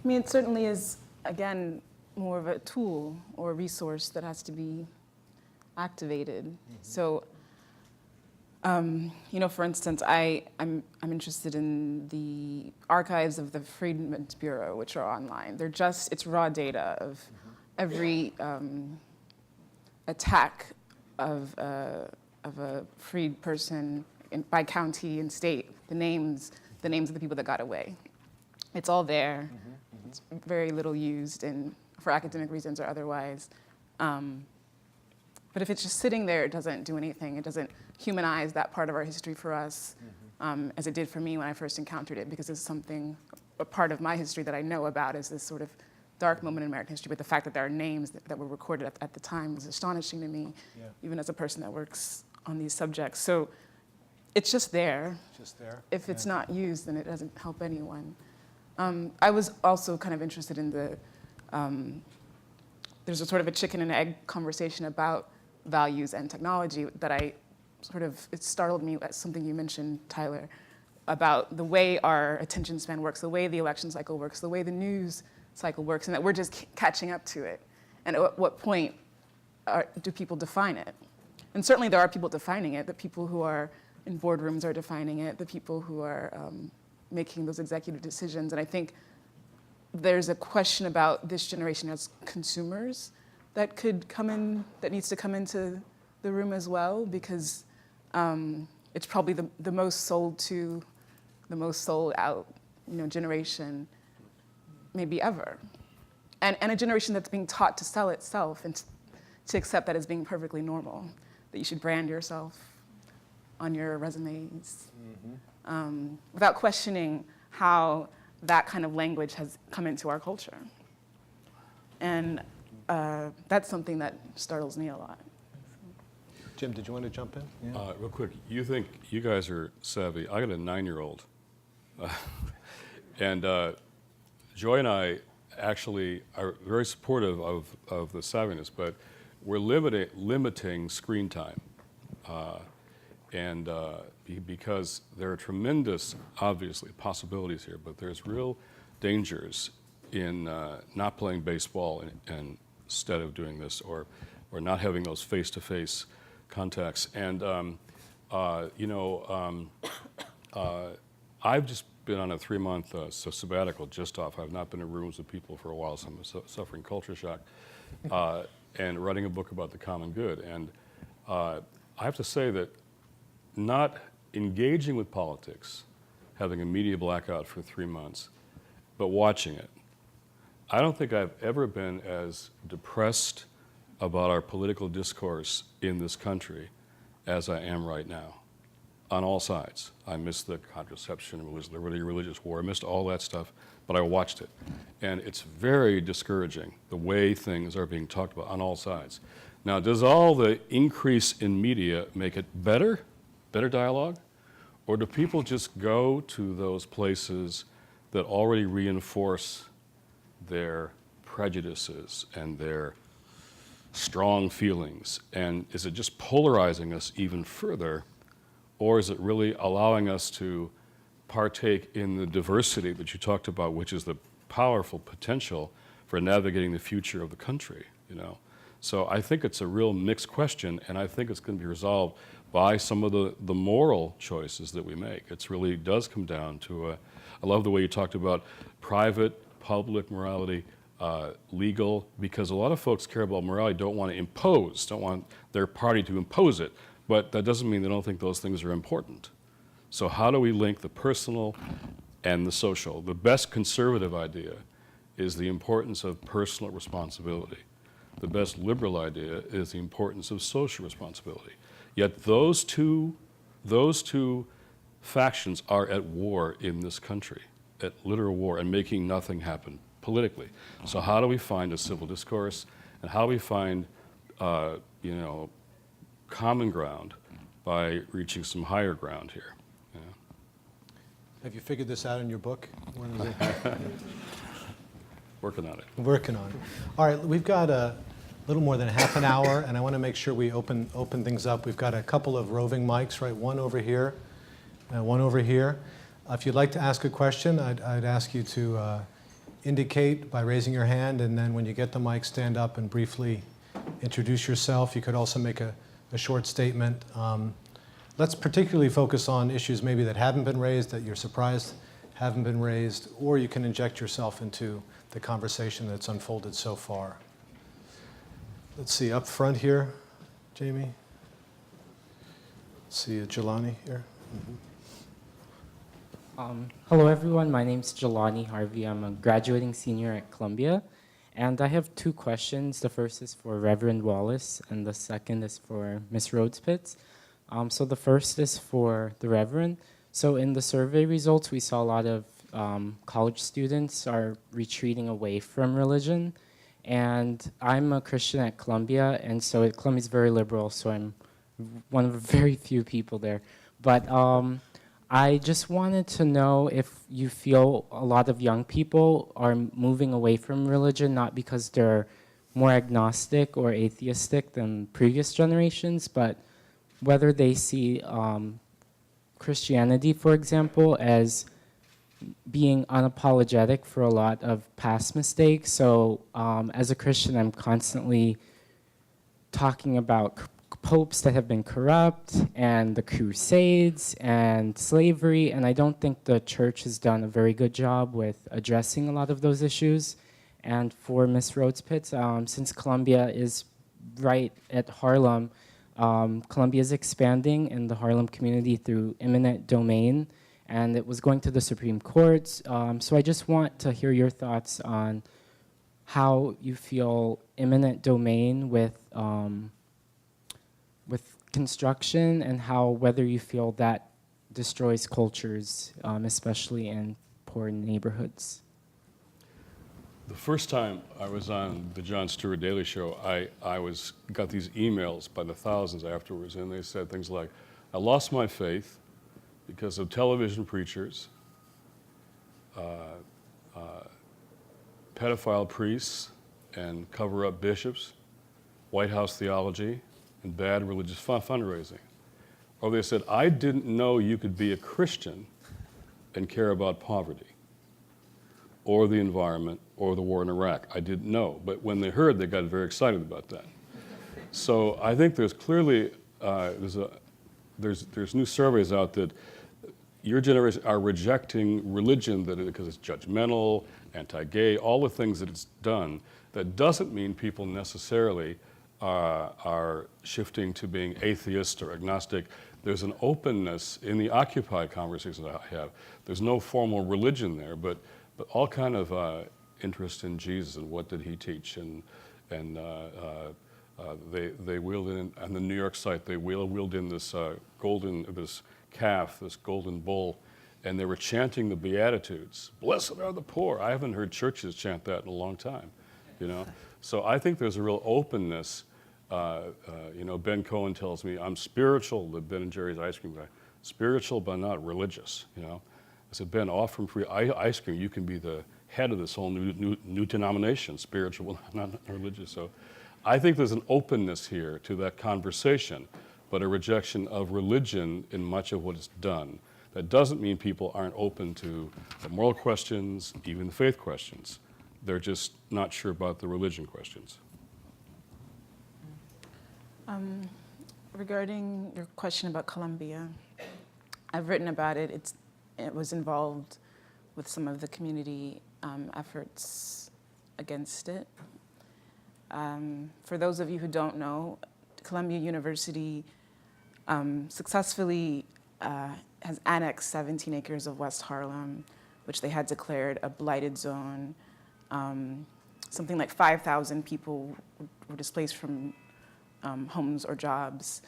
I mean, it certainly is, again, more of a tool or a resource that has to be activated. Mm-hmm. So, for instance, I'm interested in the archives of the Freedmen's Bureau, which are online. It's raw data of every attack of a freed person by county and state, the names of the people that got away. It's all there. Mm-hmm. It's very little used for academic reasons or otherwise. But if it's just sitting there, it doesn't do anything. It doesn't humanize that part of our history for us, as it did for me when I first encountered it, because it's a part of my history that I know about is this sort of dark moment in American history. But the fact that there are names that were recorded at the time was astonishing to me, even as a person that works on these subjects. So it's just there. If it's not used, then it doesn't help anyone. I was also kind of interested in there's a sort of a chicken and egg conversation about values and technology that it startled me at something you mentioned, Tyler, about the way our attention span works, the way the election cycle works, the way the news cycle works, and that we're just catching up to it. And at what point do people define it? And certainly there are people defining it. The people who are in boardrooms are defining it. The people who are making those executive decisions. And I think there's a question about this generation as consumers that needs to come into the room as well, because it's probably the most sold to, the most sold out, generation. maybe ever. And a generation that's being taught to sell itself and to accept that as being perfectly normal, that you should brand yourself on your resumes, without questioning how that kind of language has come into our culture. And that's something that startles me a lot. Jim, did you want to jump in? Yeah. Real quick, you think you guys are savvy. I got a 9-year-old. And Joy and I actually are very supportive of the savviness, but we're limiting screen time. Because there are tremendous, obviously, possibilities here, but there's real dangers in not playing baseball instead of doing this, or not having those face-to-face contacts. And I've just been on a 3-month sabbatical, just off. I've not been in rooms with people for a while, so I'm suffering culture shock, and writing a book about the common good. And I have to say that not engaging with politics, having a media blackout for 3 months, but watching it, I don't think I've ever been as depressed about our political discourse in this country as I am right now, on all sides. I missed the contraception, religious war, I missed all that stuff, but I watched it. And it's very discouraging, the way things are being talked about on all sides. Now, does all the increase in media make it better dialogue? Or do people just go to those places that already reinforce their prejudices and their strong feelings? And is it just polarizing us even further? Or is it really allowing us to partake in the diversity that you talked about, which is the powerful potential for navigating the future of the country, you know? So I think it's a real mixed question, and I think it's going to be resolved by some of the moral choices that we make. It really does come down to, I love the way you talked about private, public morality, legal, because a lot of folks care about morality, don't want to impose, don't want their party to impose it, but that doesn't mean they don't think those things are important. So how do we link the personal and the social? The best conservative idea is the importance of personal responsibility. The best liberal idea is the importance of social responsibility. Yet those two factions are at war in this country, at literal war, and making nothing happen politically. So how do we find a civil discourse, and how do we find common ground by reaching some higher ground here? Yeah. Have you figured this out in your book? When is it? Working on it. Working on it. All right, we've got a little more than half an hour, and I want to make sure we open things up. We've got a couple of roving mics, right? One over here, one over here. If you'd like to ask a question, I'd ask you to indicate by raising your hand, and then when you get the mic, stand up and briefly introduce yourself. You could also make a short statement. Let's particularly focus on issues maybe that haven't been raised, that you're surprised haven't been raised, or you can inject yourself into the conversation that's unfolded so far. Let's see, up front here, Jamie. Let's see, Jelani here. Hello everyone, my name's Jelani Harvey. I'm a graduating senior at Columbia, and I have 2 questions. The first is for Reverend Wallis, and the second is for Ms. Rhodes-Pitts. So the first is for the Reverend. So in the survey results, we saw a lot of college students are retreating away from religion. And I'm a Christian at Columbia, and so Columbia's very liberal, so I'm one of the very few people there. But I just wanted to know if you feel a lot of young people are moving away from religion, not because they're more agnostic or atheistic than previous generations, but whether they see Christianity, for example, as being unapologetic for a lot of past mistakes. So as a Christian, I'm constantly talking about popes that have been corrupt and the Crusades and slavery, and I don't think the church has done a very good job with addressing a lot of those issues. And for Ms. Rhodes-Pitts, since Columbia is right at Harlem, Columbia is expanding in the Harlem community through eminent domain. and it was going to the Supreme Court. So I just want to hear your thoughts on how you feel eminent domain with construction, and how whether you feel that destroys cultures, especially in poor neighborhoods. The first time I was on the Jon Stewart Daily Show, I got these emails by the thousands afterwards, and they said things like, I lost my faith because of television preachers, pedophile priests and cover-up bishops, White House theology, and bad religious fundraising. Or they said, I didn't know you could be a Christian and care about poverty, or the environment, or the war in Iraq. I didn't know, but when they heard, they got very excited about that. So I think there's clearly, there's new surveys out that your generation are rejecting religion because it's judgmental, anti-gay, all the things that it's done. That doesn't mean people necessarily are shifting to being atheist or agnostic. There's an openness in the Occupy conversations I have. There's no formal religion there, but all kind of interest in Jesus and what did he teach, and they wheeled in on the New York site. They wheeled in this this calf, this golden bull, and they were chanting the Beatitudes. Blessed are the poor. I haven't heard churches chant that in a long time, you know. So I think there's a real openness. You know, Ben Cohen tells me I'm spiritual. The Ben and Jerry's ice cream guy, spiritual but not religious. You know, I said, Ben, offer him free ice cream. You can be the head of this whole new denomination, spiritual, not religious. So I think there's an openness here to that conversation, but a rejection of religion in much of what it's done. That doesn't mean people aren't open to the moral questions, even the faith questions. They're just not sure about the religion questions. Regarding your question about Columbia, I've written about it. It was involved with some of the community efforts against it. For those of you who don't know, Columbia University successfully has annexed 17 acres of West Harlem, which they had declared a blighted zone. Something like 5,000 people were displaced from homes or jobs.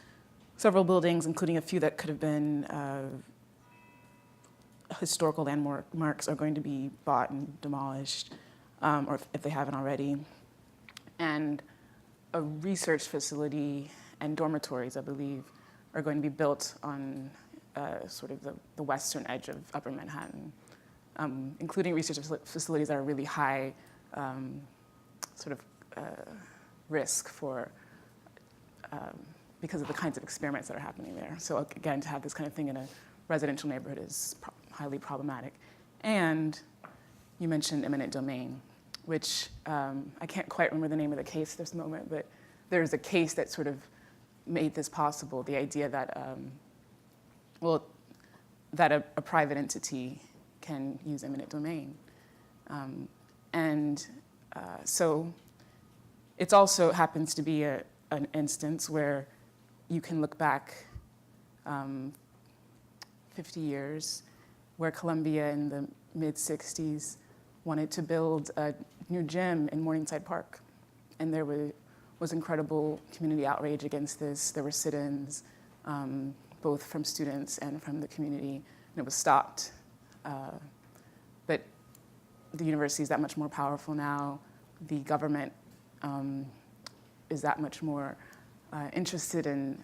Several buildings, including a few that could have been historical landmarks, are going to be bought and demolished, or if they haven't already. And a research facility and dormitories, I believe, are going to be built on sort of the western edge of Upper Manhattan, including research facilities that are really high risk for because of the kinds of experiments that are happening there. So again, to have this kind of thing in a residential neighborhood is highly problematic. And you mentioned eminent domain, which I can't quite remember the name of the case at this moment, but there's a case that sort of made this possible, the idea that, that a private entity can use eminent domain. So it also happens to be an instance where you can look back 50 years, where Columbia in the mid-'60s wanted to build a new gym in Morningside Park. And there was incredible community outrage against this. There were sit-ins, both from students and from the community, and it was stopped. But the university is that much more powerful now. The government is that much more interested in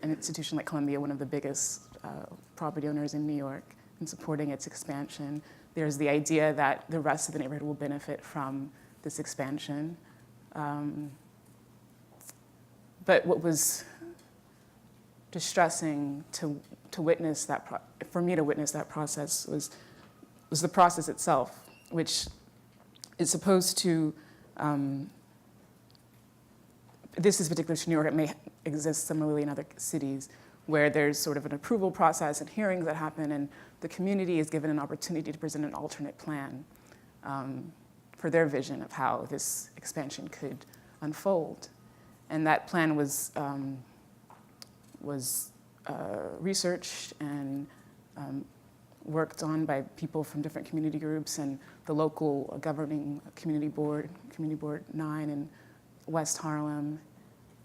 an institution like Columbia, one of the biggest property owners in New York, and supporting its expansion. There's the idea that the rest of the neighborhood will benefit from this expansion. But what was distressing to witness that, for me to witness that process was the process itself, which is supposed to, this is particular to New York, it may exist similarly in other cities, where there's sort of an approval process and hearings that happen, and the community is given an opportunity to present an alternate plan for their vision of how this expansion could unfold. And that plan was researched and worked on by people from different community groups and the local governing Community Board 9 in West Harlem.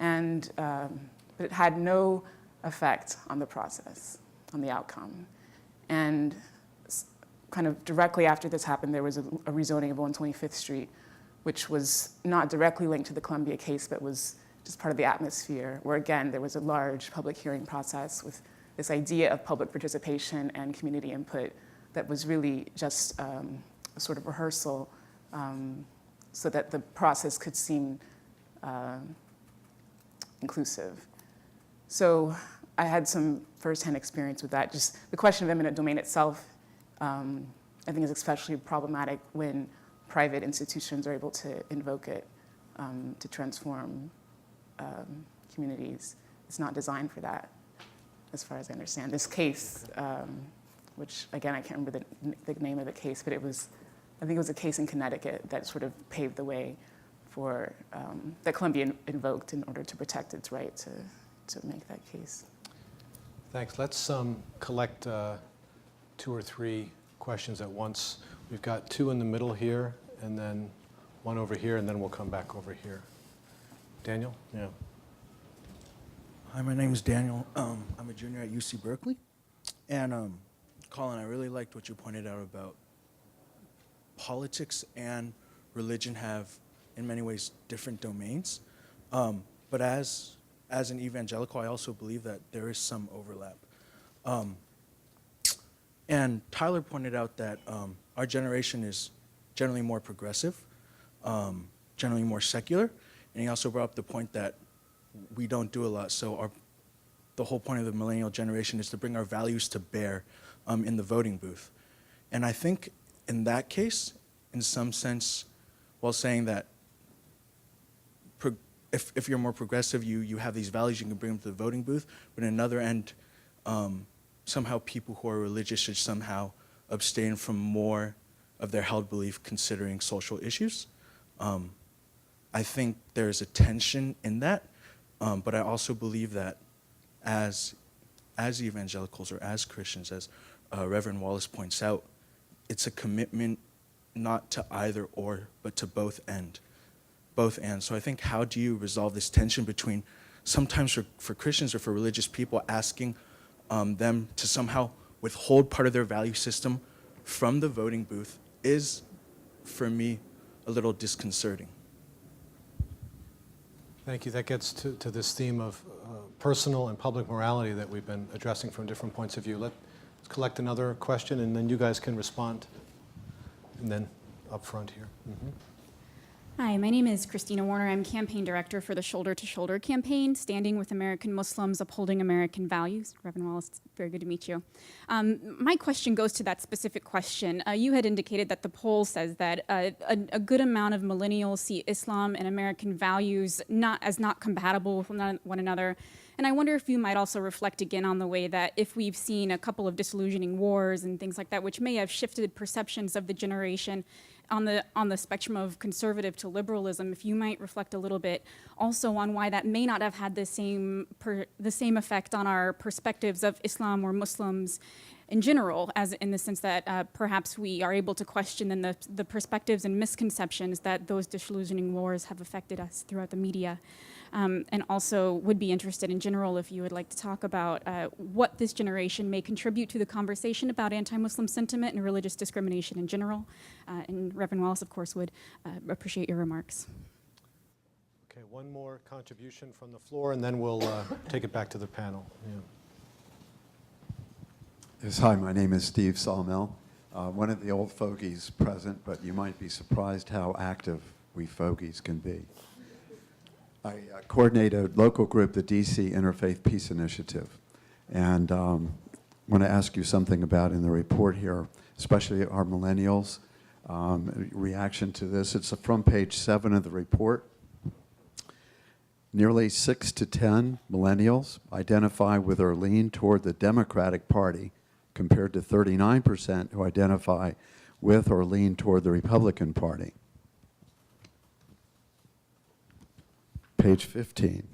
And, but it had no effect on the process, on the outcome. And kind of directly after this happened, there was a rezoning of 125th Street, which was not directly linked to the Columbia case, but was just part of the atmosphere, where again, there was a large public hearing process with this idea of public participation and community input that was really just a sort of rehearsal so that the process could seem inclusive. So I had some firsthand experience with that. Just the question of eminent domain itself, I think is especially problematic when private institutions are able to invoke it to transform communities. It's not designed for that, as far as I understand. This case, which again, I can't remember the name of the case, but I think it was a case in Connecticut that sort of paved the way for, that Columbia invoked in order to protect its right to make that case. Thanks. Let's collect 2 or 3 questions at once. We've got 2 in the middle here, and then 1 over here, and then we'll come back over here. Daniel? Yeah. Hi, my name is Daniel. I'm a junior at UC Berkeley. And Colin, I really liked what you pointed out about politics and religion have, in many ways, different domains. But as an evangelical, I also believe that there is some overlap. And Tyler pointed out that our generation is generally more progressive, generally more secular. And he also brought up the point that we don't do a lot. So the whole point of the millennial generation is to bring our values to bear in the voting booth. And I think in that case, in some sense, while saying that if you're more progressive, you have these values, you can bring them to the voting booth. But in another end, somehow people who are religious should somehow abstain from more of their held belief considering social issues. I think there's a tension in that, but I also believe that as evangelicals or as Christians, as Reverend Wallis points out, it's a commitment not to either or, but to both ends. So I think, how do you resolve this tension between sometimes for Christians or for religious people asking them to somehow withhold part of their value system from the voting booth is, for me, a little disconcerting. Thank you. That gets to this theme of personal and public morality that we've been addressing from different points of view. Let's collect another question, and then you guys can respond. And then up front here. Mm-hmm. Hi, my name is Christina Warner. I'm campaign director for the Shoulder to Shoulder campaign, Standing with American Muslims, Upholding American Values. Reverend Wallis, it's very good to meet you. My question goes to that specific question. You had indicated that the poll says that a good amount of millennials see Islam and American values as not compatible with one another. And I wonder if you might also reflect again on the way that if we've seen a couple of disillusioning wars and things like that, which may have shifted perceptions of the generation on the spectrum of conservative to liberalism, if you might reflect a little bit also on why that may not have had the same effect on our perspectives of Islam or Muslims in general, as in the sense that perhaps we are able to question then the perspectives and misconceptions that those disillusioning wars have affected us throughout the media. And also would be interested in general if you would like to talk about what this generation may contribute to the conversation about anti-Muslim sentiment and religious discrimination in general. And Reverend Wallis, of course, would appreciate your remarks. Okay, one more contribution from the floor, and then we'll take it back to the panel. Yeah. Yes, hi, my name is Steve Salmel, one of the old fogies present, but you might be surprised how active we fogies can be. I coordinate a local group, the DC Interfaith Peace Initiative, and I want to ask you something about in the report here, especially our millennials, reaction to this. It's from page 7 of the report. Nearly 6 to 10 millennials identify with or lean toward the Democratic Party, compared to 39% who identify with or lean toward the Republican Party. Page 15.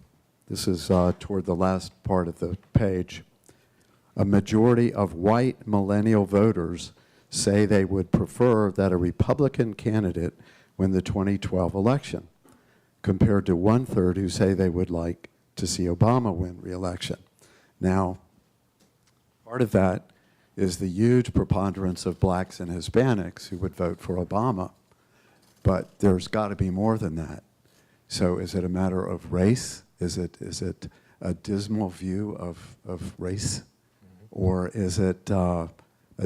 This is toward the last part of the page. a majority of white millennial voters say they would prefer that a Republican candidate win the 2012 election, compared to 1/3 who say they would like to see Obama win re-election. Now, part of that is the huge preponderance of blacks and Hispanics who would vote for Obama, but there's got to be more than that. So is it a matter of race? Is it a dismal view of race? Or is it a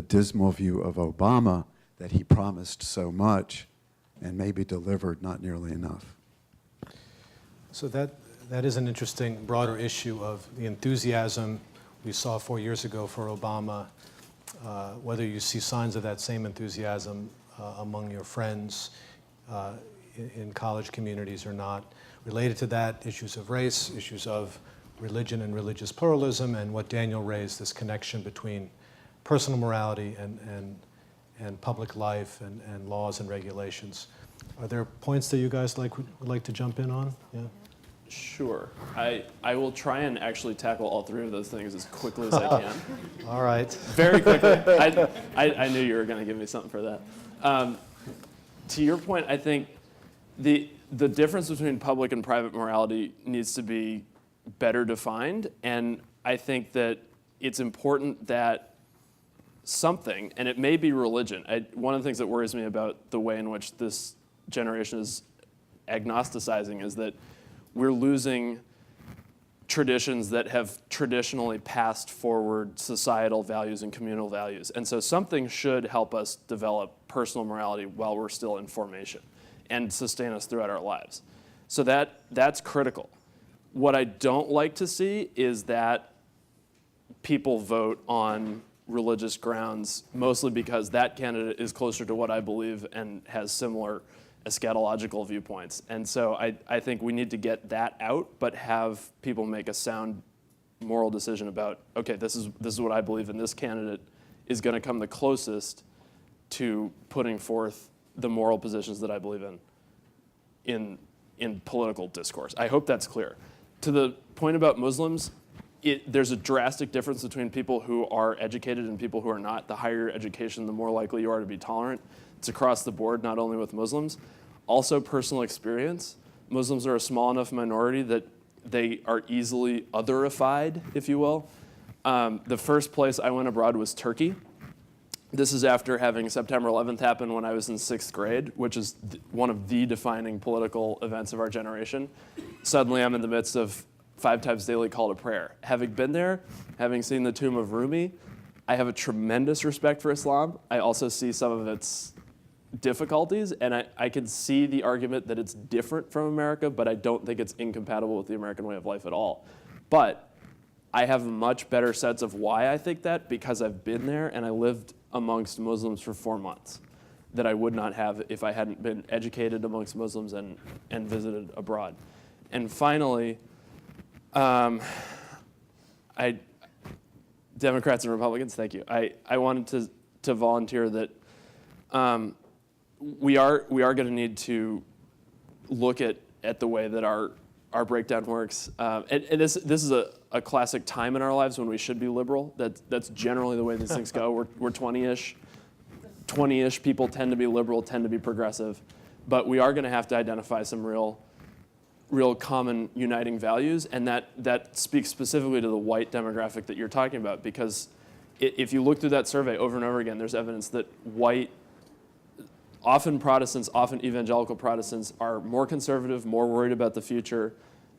dismal view of Obama that he promised so much and maybe delivered not nearly enough? So that is an interesting broader issue of the enthusiasm we saw 4 years ago for Obama, whether you see signs of that same enthusiasm among your friends in college communities or not. Related to that, issues of race, issues of religion and religious pluralism, and what Daniel raised, this connection between personal morality and public life and laws and regulations. Are there points that you guys would like to jump in on? Yeah. Sure. I will try and actually tackle all three of those things as quickly as I can. All right. Very quickly. I knew you were going to give me something for that. To your point, I think the difference between public and private morality needs to be better defined, and I think that it's important that something, and it may be religion. One of the things that worries me about the way in which this generation is agnosticizing is that we're losing traditions that have traditionally passed forward societal values and communal values. And so something should help us develop personal morality while we're still in formation and sustain us throughout our lives. So that's critical. What I don't like to see is that people vote on religious grounds, mostly because that candidate is closer to what I believe and has similar eschatological viewpoints. And so I think we need to get that out, but have people make a sound moral decision about, okay, this is what I believe, and this candidate is going to come the closest to putting forth the moral positions that I believe in political discourse. I hope that's clear. To the point about Muslims, there's a drastic difference between people who are educated and people who are not. The higher your education, the more likely you are to be tolerant. It's across the board, not only with Muslims. Also, personal experience. Muslims are a small enough minority that they are easily otherified, if you will. The first place I went abroad was Turkey. This is after having September 11th happen when I was in 6th grade, which is one of the defining political events of our generation. Suddenly I'm in the midst of 5 times daily call to prayer. Having been there, having seen the tomb of Rumi, I have a tremendous respect for Islam. I also see some of its difficulties, and I can see the argument that it's different from America, but I don't think it's incompatible with the American way of life at all. But I have a much better sense of why I think that because I've been there and I lived amongst Muslims for 4 months that I would not have if I hadn't been educated amongst Muslims and visited abroad. And finally, Democrats and Republicans, thank you. I wanted to volunteer that we are going to need to look at the way that our breakdown works. And this is a classic time in our lives when we should be liberal. That's generally the way these things go. We're 20-ish. 20-ish people tend to be liberal, tend to be progressive. But we are going to have to identify some real common uniting values, and that speaks specifically to the white demographic that you're talking about, because if you look through that survey over and over again, there's evidence that white, often Protestants, often evangelical Protestants, are more conservative, more worried about the future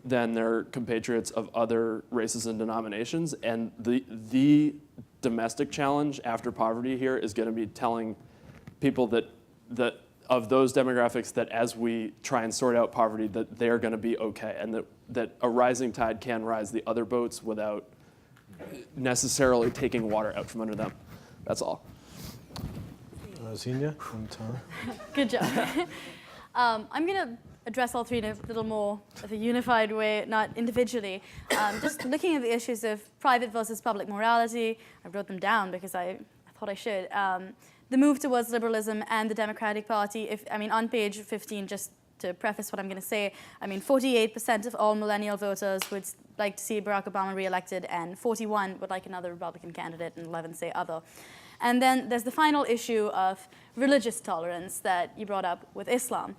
than their compatriots of other races and denominations. And the domestic challenge after poverty here is going to be telling people that of those demographics that as we try and sort out poverty, that they're going to be okay, and that a rising tide can rise the other boats without necessarily taking water out from under them. That's all. Xenia and Tom. Good job. I'm going to address all three in a little more of a unified way, not individually. Just looking at the issues of private versus public morality, I wrote them down because I thought I should. The move towards liberalism and the Democratic Party, on page 15, just to preface what I'm going to say, 48% of all millennial voters would like to see Barack Obama reelected, and 41 would like another Republican candidate, and 11 say other. And then there's the final issue of religious tolerance that you brought up with Islam.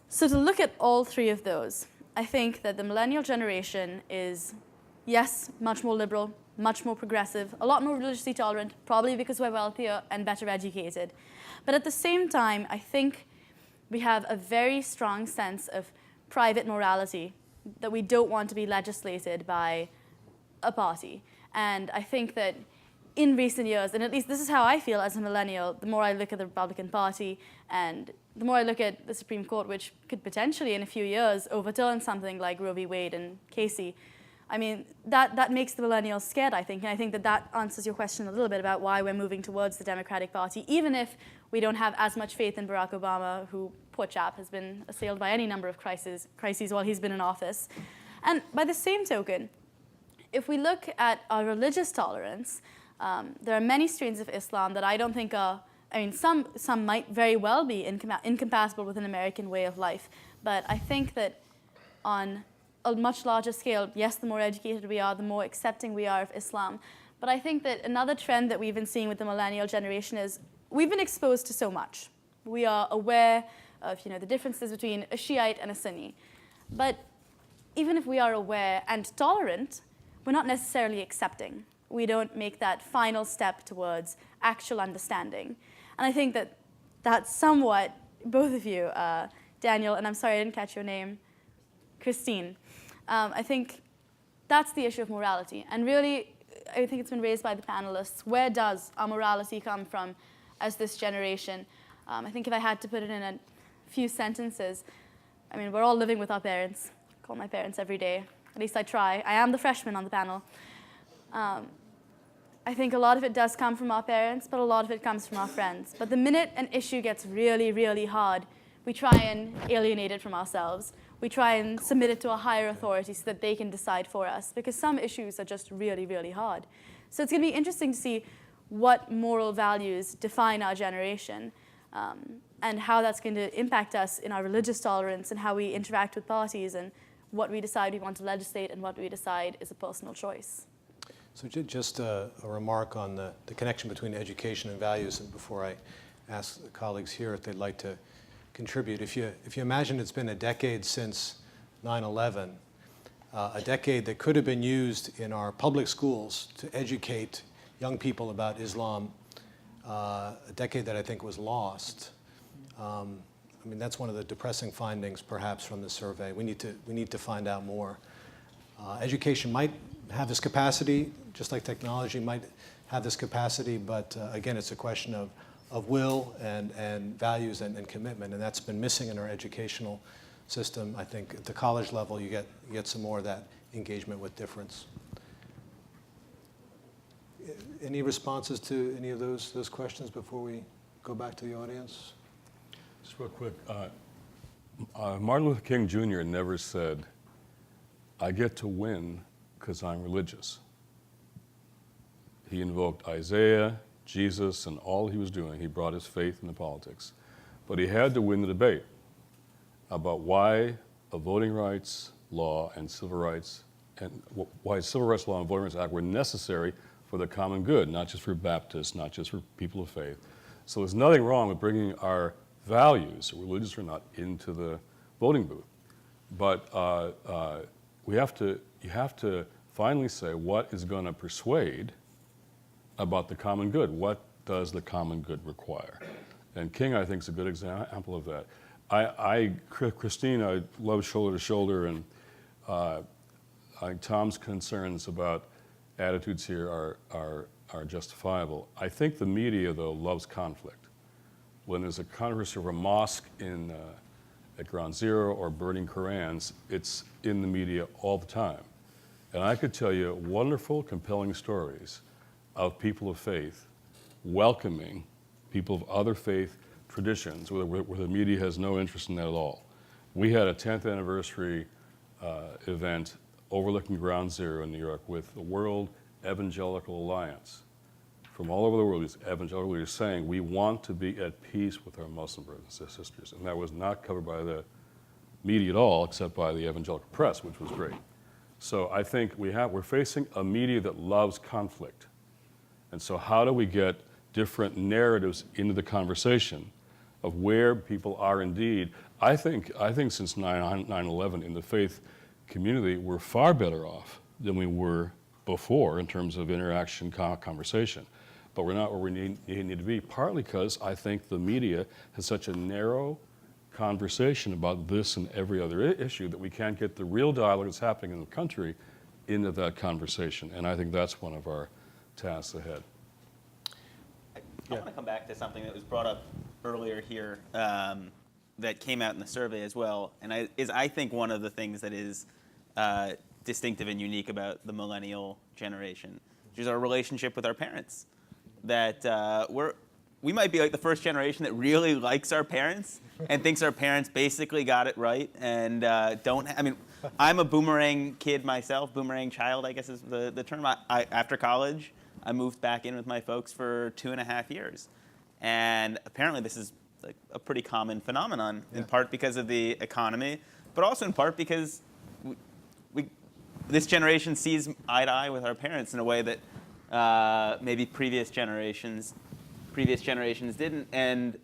So to look at all three of those, I think that the millennial generation is, yes, much more liberal, much more progressive, a lot more religiously tolerant, probably because we're wealthier and better educated. But at the same time, I think we have a very strong sense of private morality that we don't want to be legislated by a party. And I think that in recent years, and at least this is how I feel as a millennial, the more I look at the Republican Party and the more I look at the Supreme Court, which could potentially in a few years overturn something like Roe v. Wade and Casey, I mean, that makes the millennials scared, I think. And I think that answers your question a little bit about why we're moving towards the Democratic Party, even if we don't have as much faith in Barack Obama, who, poor chap, has been assailed by any number of crises while he's been in office. And by the same token, if we look at our religious tolerance, there are many strains of Islam that I don't think are, I mean, some might very well be incompatible with an American way of life. But I think that on a much larger scale, yes, the more educated we are, the more accepting we are of Islam. But I think that another trend that we've been seeing with the millennial generation is we've been exposed to so much. We are aware of, the differences between a Shiite and a Sunni. But even if we are aware and tolerant, we're not necessarily accepting. We don't make that final step towards actual understanding. And I think that that's somewhat, both of you, Daniel, and I'm sorry I didn't catch your name, Christine, I think that's the issue of morality. And really, I think it's been raised by the panelists. Where does our morality come from as this generation? I think if I had to put it in a few sentences, I mean, we're all living with our parents. I call my parents every day. At least I try. I am the freshman on the panel. I think a lot of it does come from our parents, but a lot of it comes from our friends. But the minute an issue gets really, really hard, we try and alienate it from ourselves. We try and submit it to a higher authority so that they can decide for us, because some issues are just really, really hard. So it's going to be interesting to see what moral values define our generation, and how that's going to impact us in our religious tolerance and how we interact with parties and what we decide we want to legislate and what we decide is a personal choice. So just a remark on the connection between education and values, and before I ask the colleagues here if they'd like to contribute. If you imagine it's been a decade since 9/11, a decade that could have been used in our public schools to educate young people about Islam, a decade that I think was lost. I mean, that's one of the depressing findings, perhaps, from the survey. We need to find out more. Education might have this capacity, just like technology might have this capacity, but again, it's a question of will and values and commitment, and that's been missing in our educational system. I think at the college level, you get some more of that engagement with difference. Any responses to any of those questions before we go back to the audience? Just real quick, Martin Luther King Jr. never said, "I get to win because I'm religious." He invoked Isaiah, Jesus, and all he was doing. He brought his faith into politics. But he had to win the debate about why a voting rights law and civil rights, and why civil rights law and voting rights act were necessary for the common good, not just for Baptists, not just for people of faith. So there's nothing wrong with bringing our values, religious or not, into the voting booth. But you have to finally say what is going to persuade about the common good. What does the common good require? And King, I think, is a good example of that. Christine, I love Shoulder to Shoulder, and I think Tom's concerns about attitudes here are justifiable. I think the media, though, loves conflict. When there's a controversy over a mosque at Ground Zero or burning Korans, it's in the media all the time. And I could tell you wonderful, compelling stories of people of faith welcoming people of other faith traditions where the media has no interest in that at all. We had a 10th anniversary event overlooking Ground Zero in New York with the World Evangelical Alliance. From all over the world, these evangelical leaders saying, we want to be at peace with our Muslim brothers and sisters. And that was not covered by the media at all, except by the evangelical press, which was great. So I think we're facing a media that loves conflict. And so how do we get different narratives into the conversation of where people are indeed? I think since 9/11 in the faith community, we're far better off than we were before in terms of interaction, conversation. But we're not where we need to be, partly because I think the media has such a narrow conversation about this and every other issue that we can't get the real dialogue that's happening in the country into that conversation. And I think that's one of our tasks ahead. I want to come back to something that was brought up earlier here that came out in the survey as well, and I think one of the things that is distinctive and unique about the millennial generation, which is our relationship with our parents. That we might be like the first generation that really likes our parents and thinks our parents basically got it right and I'm a boomerang kid myself, boomerang child, I guess is the term. After college, I moved back in with my folks for 2.5 years. And apparently this is like a pretty common phenomenon, in part because of the economy, but also in part because this generation sees eye to eye with our parents in a way that maybe previous generations didn't. And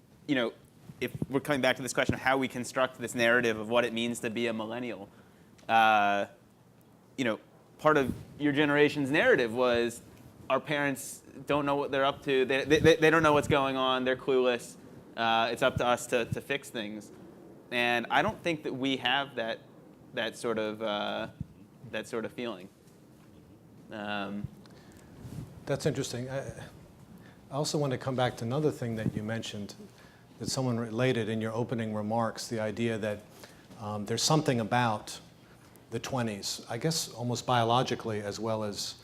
if we're coming back to this question of how we construct this narrative of what it means to be a millennial, part of your generation's narrative was our parents don't know what they're up to. They don't know what's going on. They're clueless. It's up to us to fix things. And I don't think that we have that sort of feeling. That's interesting. I also want to come back to another thing that you mentioned that someone related in your opening remarks, the idea that there's something about the 20s, I guess almost biologically as well as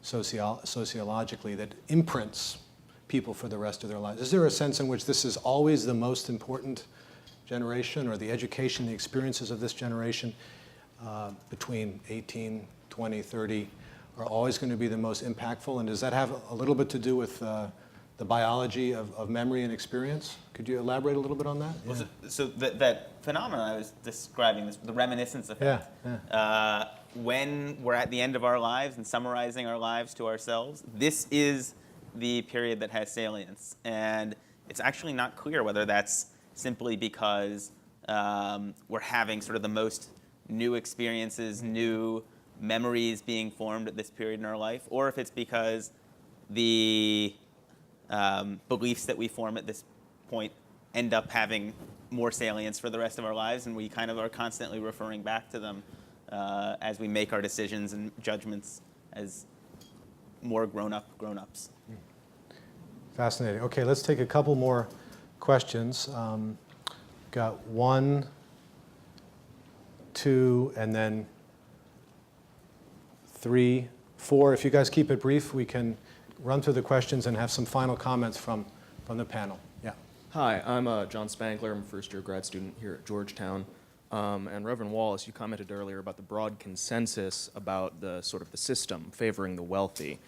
sociologically, that imprints people for the rest of their lives. Is there a sense in which this is always the most important generation, or the education, the experiences of this generation between 18, 20, 30 are always going to be the most impactful? And does that have a little bit to do with the biology of memory and experience? Could you elaborate a little bit on that? Well, so that phenomenon I was describing, the reminiscence effect, when we're at the end of our lives and summarizing our lives to ourselves, this is the period that has salience. And it's actually not clear whether that's simply because we're having sort of the most new experiences, new memories being formed at this period in our life, or if it's because the beliefs that we form at this point end up having more salience for the rest of our lives, and we kind of are constantly referring back to them as we make our decisions and judgments as more grown-ups. Fascinating. Okay, let's take a couple more questions. Got 1, 2, and then 3, 4. If you guys keep it brief, we can run through the questions and have some final comments from the panel. Yeah. Hi, I'm John Spangler. I'm a first-year grad student here at Georgetown. And Reverend Wallis, you commented earlier about the broad consensus about the sort of the system favoring the wealthy.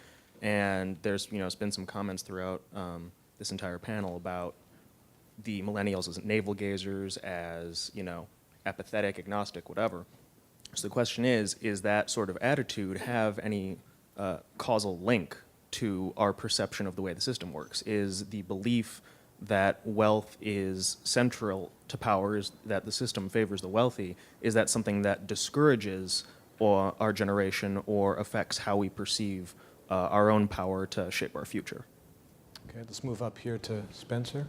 And there's been some comments throughout this entire panel about the millennials as navel gazers, as apathetic, agnostic, whatever. So the question is that sort of attitude have any causal link to our perception of the way the system works? Is the belief that wealth is central to power, is that the system favors the wealthy, is that something that discourages our generation or affects how we perceive our own power to shape our future? Okay, let's move up here to Spencer.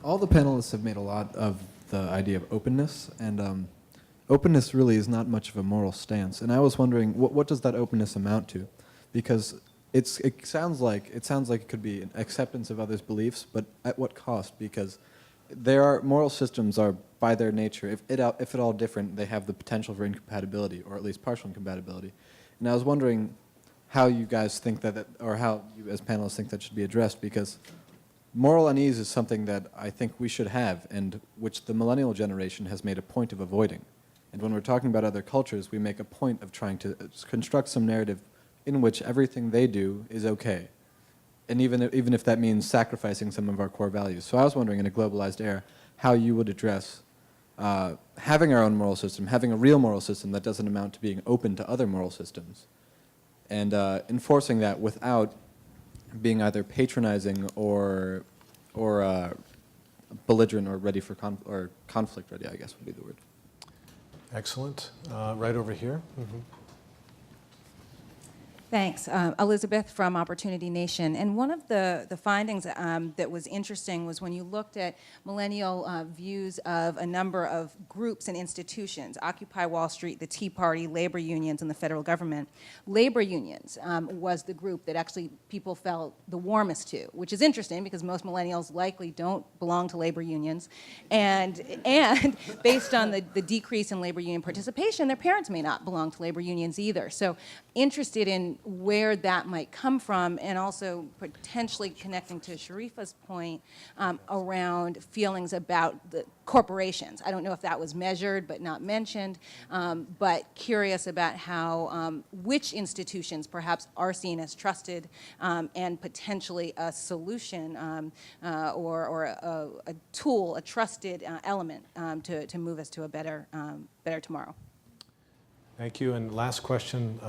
All the panelists have made a lot of the idea of openness, and openness really is not much of a moral stance. And I was wondering, what does that openness amount to? Because it sounds like it could be an acceptance of others' beliefs, but at what cost? Because moral systems are, by their nature, if at all different, they have the potential for incompatibility, or at least partial incompatibility. And I was wondering how you guys think that, or how you as panelists think that should be addressed, because moral unease is something that I think we should have, and which the millennial generation has made a point of avoiding. And when we're talking about other cultures, we make a point of trying to construct some narrative in which everything they do is okay. and even if that means sacrificing some of our core values. So I was wondering, in a globalized era, how you would address having our own moral system, having a real moral system that doesn't amount to being open to other moral systems, and enforcing that without being either patronizing or belligerent or ready for or conflict ready, I guess would be the word. Excellent. Right over here. Thanks. Elizabeth from Opportunity Nation. And one of the findings that was interesting was when you looked at millennial views of a number of groups and institutions, Occupy Wall Street, the Tea Party, labor unions, and the federal government. Labor unions was the group that actually people felt the warmest to, which is interesting because most millennials likely don't belong to labor unions. And based on the decrease in labor union participation, their parents may not belong to labor unions either. So interested in where that might come from, and also potentially connecting to Sharifa's point around feelings about the corporations. I don't know if that was measured but not mentioned, but curious about how which institutions perhaps are seen as trusted and potentially a solution or a tool, a trusted element to move us to a better tomorrow. Thank you. And last question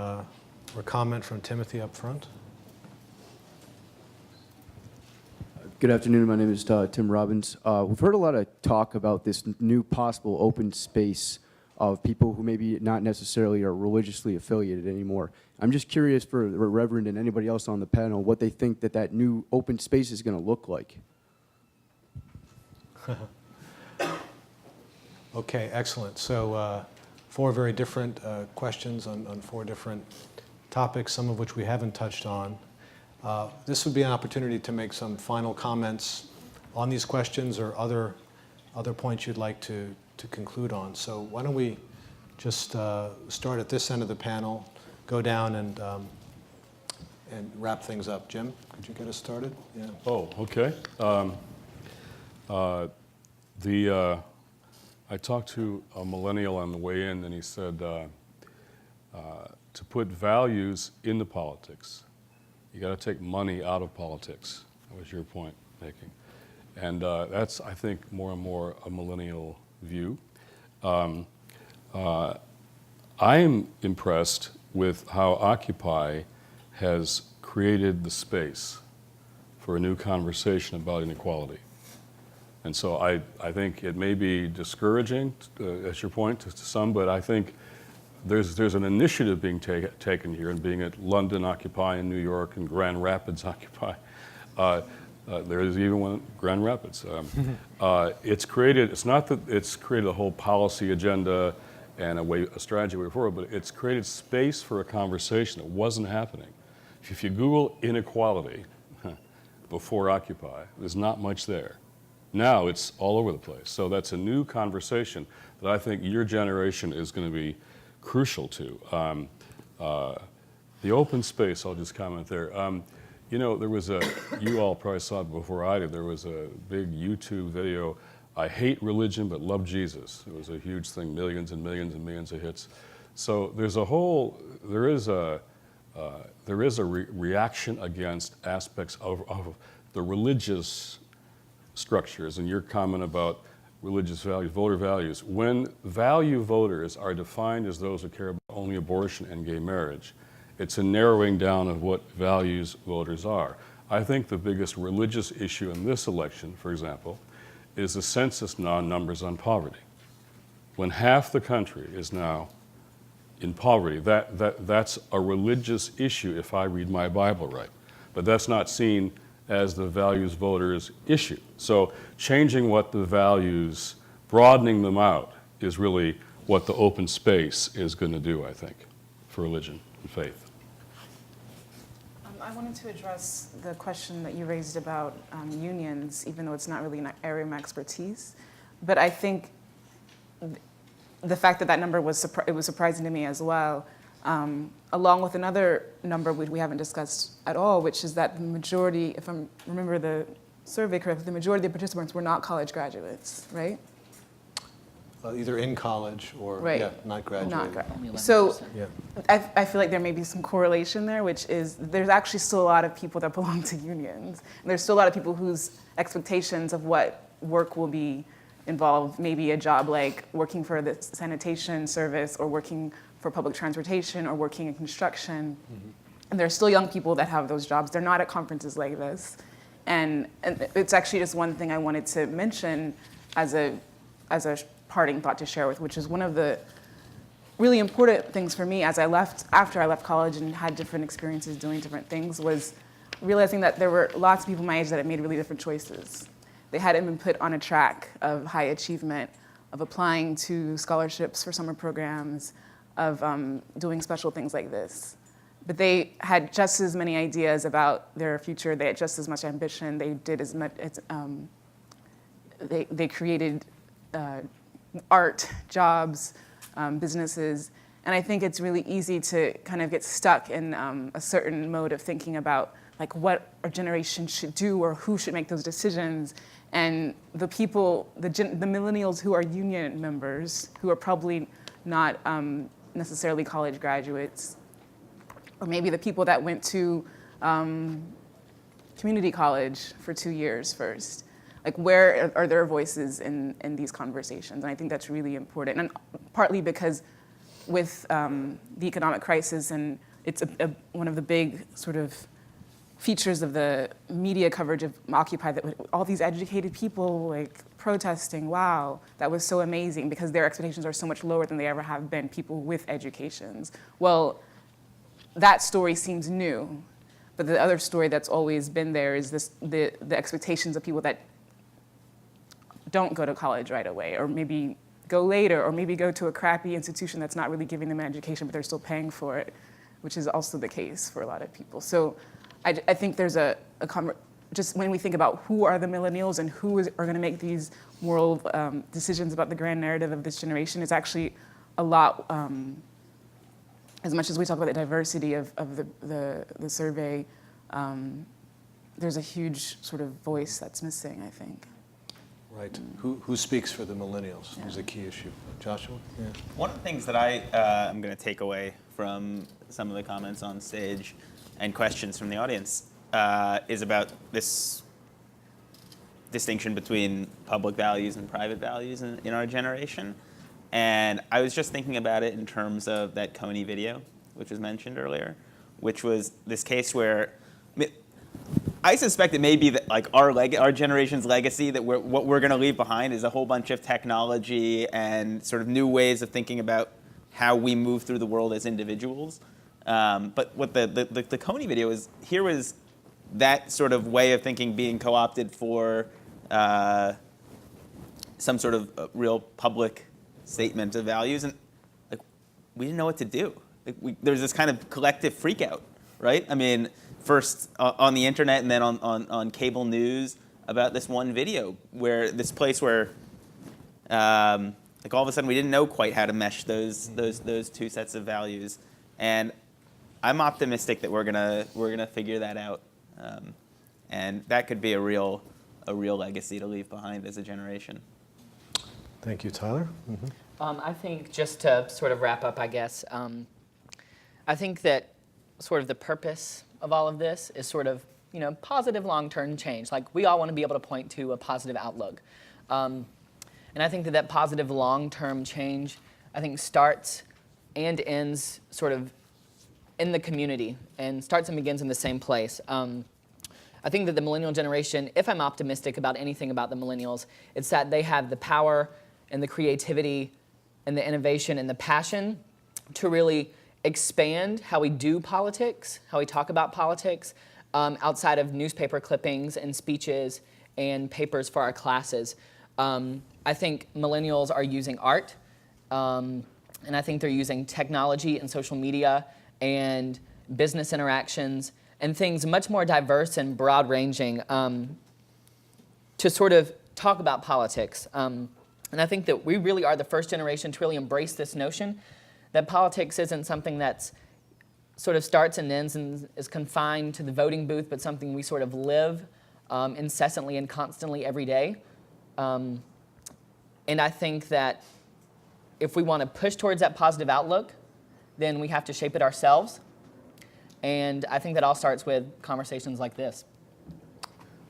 or comment from Timothy up front. Good afternoon. My name is Tim Robbins. We've heard a lot of talk about this new possible open space of people who maybe not necessarily are religiously affiliated anymore. I'm just curious for the Reverend and anybody else on the panel what they think that new open space is going to look like. Okay, excellent. So 4 very different questions on 4 different topics, some of which we haven't touched on. This would be an opportunity to make some final comments on these questions or other points you'd like to conclude on. So why don't we just start at this end of the panel, go down and wrap things up. Jim, could you get us started? Yeah. Oh, okay. I talked to a millennial on the way in, and he said to put values into politics, you got to take money out of politics. That was your point making. And that's, I think, more and more a millennial view. I am impressed with how Occupy has created the space for a new conversation about inequality. And so I think it may be discouraging, as your point, to some, but I think there's an initiative being taken here, and being at London Occupy in New York and Grand Rapids Occupy. There is even one at Grand Rapids. It's not that it's created a whole policy agenda and a strategy way forward, but it's created space for a conversation that wasn't happening. If you Google inequality before Occupy, there's not much there. Now it's all over the place. So that's a new conversation that I think your generation is going to be crucial to. The open space, I'll just comment there. You know, there was you all probably saw it before I did, there was a big YouTube video, I hate religion but love Jesus. It was a huge thing, millions and millions and millions of hits. So there is a reaction against aspects of the religious structures, and your comment about religious values, voter values. When value voters are defined as those who care about only abortion and gay marriage, it's a narrowing down of what values voters are. I think the biggest religious issue in this election, for example, is the census numbers on poverty. When half the country is now in poverty, that's a religious issue if I read my Bible right. But that's not seen as the values voters issue. So changing what the values, broadening them out, is really what the open space is going to do, I think, for religion and faith. I wanted to address the question that you raised about unions, even though it's not really an area of my expertise. But I think the fact that number was surprising to me as well, along with another number we haven't discussed at all, which is that the majority, if I remember the survey correctly, the majority of the participants were not college graduates, right? either in college or Right. not graduating. So Yeah. I feel like there may be some correlation there, which is there's actually still a lot of people that belong to unions. And there's still a lot of people whose expectations of what work will be involved, maybe a job like working for the sanitation service or working for public transportation or working in construction. And there's still young people that have those jobs. They're not at conferences like this. And it's actually just one thing I wanted to mention as a parting thought to share with, which is one of the really important things for me after I left college and had different experiences doing different things, was realizing that there were lots of people my age that had made really different choices. They hadn't been put on a track of high achievement, of applying to scholarships for summer programs, of doing special things like this. But they had just as many ideas about their future. They had just as much ambition. They did as much. They created art, jobs, businesses, and I think it's really easy to kind of get stuck in a certain mode of thinking about like what our generation should do or who should make those decisions. And the people, the millennials who are union members, who are probably not necessarily college graduates, or maybe the people that went to community college for 2 years first. Like, where are their voices in these conversations? And I think that's really important. And partly because with the economic crisis, and it's one of the big sort of features of the media coverage of Occupy, that all these educated people like protesting, wow, that was so amazing, because their expectations are so much lower than they ever have been, people with educations. Well, that story seems new, but the other story that's always been there is the expectations of people that don't go to college right away, or maybe go later, or maybe go to a crappy institution that's not really giving them an education, but they're still paying for it, which is also the case for a lot of people. So I think there's just when we think about who are the millennials and who are going to make these moral decisions about the grand narrative of this generation, it's actually a lot, as much as we talk about the diversity of the survey, there's a huge sort of voice that's missing, I think. Right. Who speaks for the millennials is a key issue. Joshua? Yeah. One of the things that I am going to take away from some of the comments on stage and questions from the audience is about this distinction between public values and private values in our generation. And I was just thinking about it in terms of that Coney video, which was mentioned earlier, which was this case where I suspect it may be that like our generation's legacy, that what we're going to leave behind is a whole bunch of technology and sort of new ways of thinking about how we move through the world as individuals. But what the Coney video was, here was that sort of way of thinking being co-opted for some sort of real public statement of values, and like we didn't know what to do. Like there's this kind of collective freak out, right? I mean, first on the internet and then on cable news about this one video where this place where like all of a sudden we didn't know quite how to mesh those two sets of values, and I'm optimistic that we're gonna figure that out, and that could be a real legacy to leave behind as a generation. Thank you, Tyler. Mm-hmm. I think just to sort of wrap up, I guess, I think that sort of the purpose of all of this is sort of, positive long-term change. Like, we all want to be able to point to a positive outlook. And I think that positive long-term change, I think, starts and ends sort of in the community, and starts and begins in the same place. I think that the millennial generation, if I'm optimistic about anything about the millennials, it's that they have the power and the creativity and the innovation and the passion to really expand how we do politics, how we talk about politics, outside of newspaper clippings and speeches and papers for our classes. I think millennials are using art, and I think they're using technology and social media and business interactions and things much more diverse and broad-ranging to sort of talk about politics. And I think that we really are the first generation to really embrace this notion that politics isn't something that's sort of starts and ends and is confined to the voting booth, but something we sort of live incessantly and constantly every day. And I think that if we want to push towards that positive outlook, then we have to shape it ourselves. And I think that all starts with conversations like this.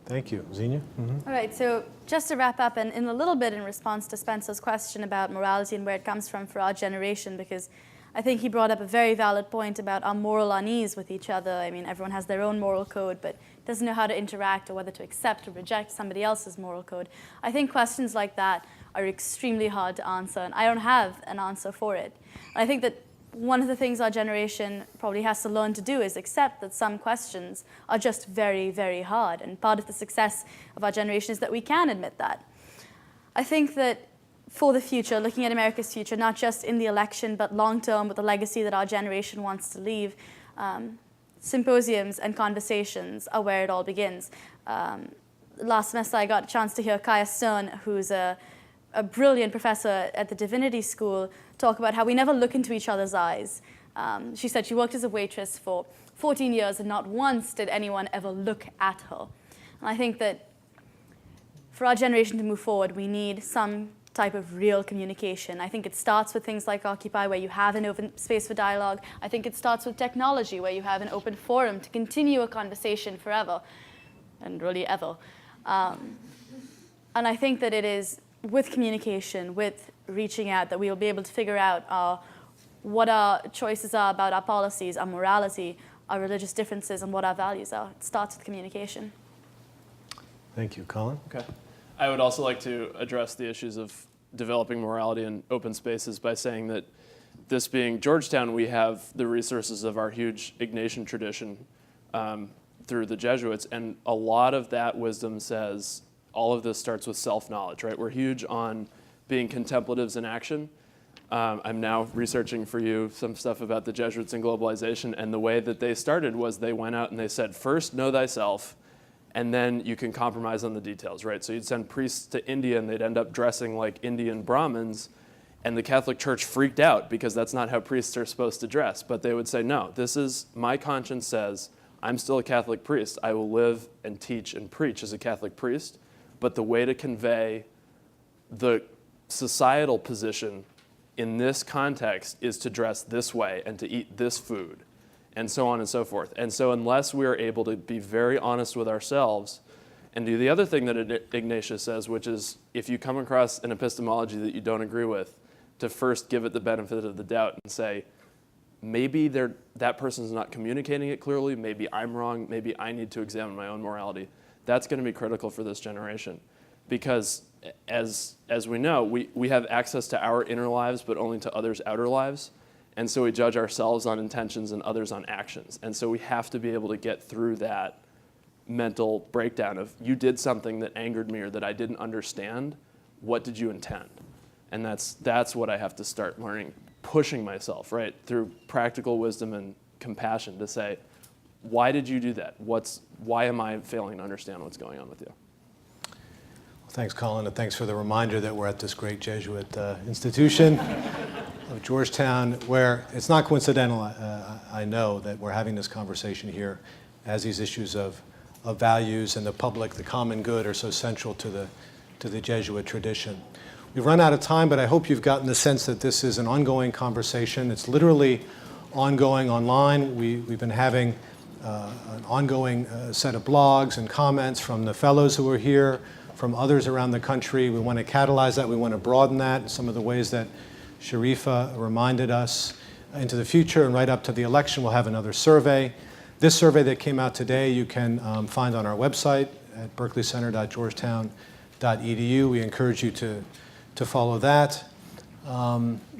Thank you. Xenia? All right, so just to wrap up, and in a little bit in response to Spencer's question about morality and where it comes from for our generation, because I think he brought up a very valid point about our moral unease with each other. I mean, everyone has their own moral code, but doesn't know how to interact or whether to accept or reject somebody else's moral code. I think questions like that are extremely hard to answer, and I don't have an answer for it. And I think that one of the things our generation probably has to learn to do is accept that some questions are just very, very hard. And part of the success of our generation is that we can admit that. I think that for the future, looking at America's future, not just in the election, but long-term with the legacy that our generation wants to leave, symposiums and conversations are where it all begins. Last semester, I got a chance to hear Kaya Stern, who's a brilliant professor at the Divinity School, talk about how we never look into each other's eyes. She said she worked as a waitress for 14 years and not once did anyone ever look at her. And I think that for our generation to move forward, we need some type of real communication. I think it starts with things like Occupy, where you have an open space for dialogue. I think it starts with technology, where you have an open forum to continue a conversation forever, and really ever. And I think that it is with communication, with reaching out, that we will be able to figure out what our choices are about our policies, our morality, our religious differences, and what our values are. It starts with communication. Thank you. Colin? Okay. I would also like to address the issues of developing morality in open spaces by saying that this being Georgetown, we have the resources of our huge Ignatian tradition through the Jesuits, and a lot of that wisdom says all of this starts with self-knowledge, right? We're huge on being contemplatives in action. I'm now researching for you some stuff about the Jesuits and globalization, and the way that they started was they went out and they said, first know thyself, and then you can compromise on the details, right? So you'd send priests to India and they'd end up dressing like Indian Brahmins, and the Catholic Church freaked out because that's not how priests are supposed to dress. But they would say, no, this is, my conscience says, I'm still a Catholic priest. I will live and teach and preach as a Catholic priest, but the way to convey the societal position in this context is to dress this way and to eat this food, and so on and so forth. And so unless we are able to be very honest with ourselves and do the other thing that Ignatius says, which is if you come across an epistemology that you don't agree with, to first give it the benefit of the doubt and say, maybe that person's not communicating it clearly, maybe I'm wrong, maybe I need to examine my own morality. That's going to be critical for this generation. Because as we know, we have access to our inner lives, but only to others' outer lives. And so we judge ourselves on intentions and others on actions. And so we have to be able to get through that mental breakdown of, you did something that angered me or that I didn't understand, what did you intend? And that's what I have to start learning, pushing myself, right, through practical wisdom and compassion to say, why did you do that? Why am I failing to understand what's going on with you? Thanks, Colin, and thanks for the reminder that we're at this great Jesuit institution of Georgetown, where it's not coincidental, I know, that we're having this conversation here as these issues of values and the public, the common good, are so central to the Jesuit tradition. We've run out of time, but I hope you've gotten the sense that this is an ongoing conversation. It's literally ongoing online. We've been having an ongoing set of blogs and comments from the fellows who are here, from others around the country. We want to catalyze that. We want to broaden that in some of the ways that Sharifa reminded us into the future. And right up to the election, we'll have another survey. This survey that came out today, you can find on our website at berkleycenter.georgetown.edu. We encourage you to follow that.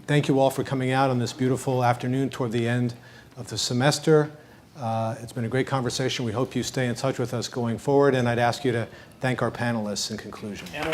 Thank you all for coming out on this beautiful afternoon toward the end of the semester. It's been a great conversation. We hope you stay in touch with us going forward, and I'd ask you to thank our panelists in conclusion. And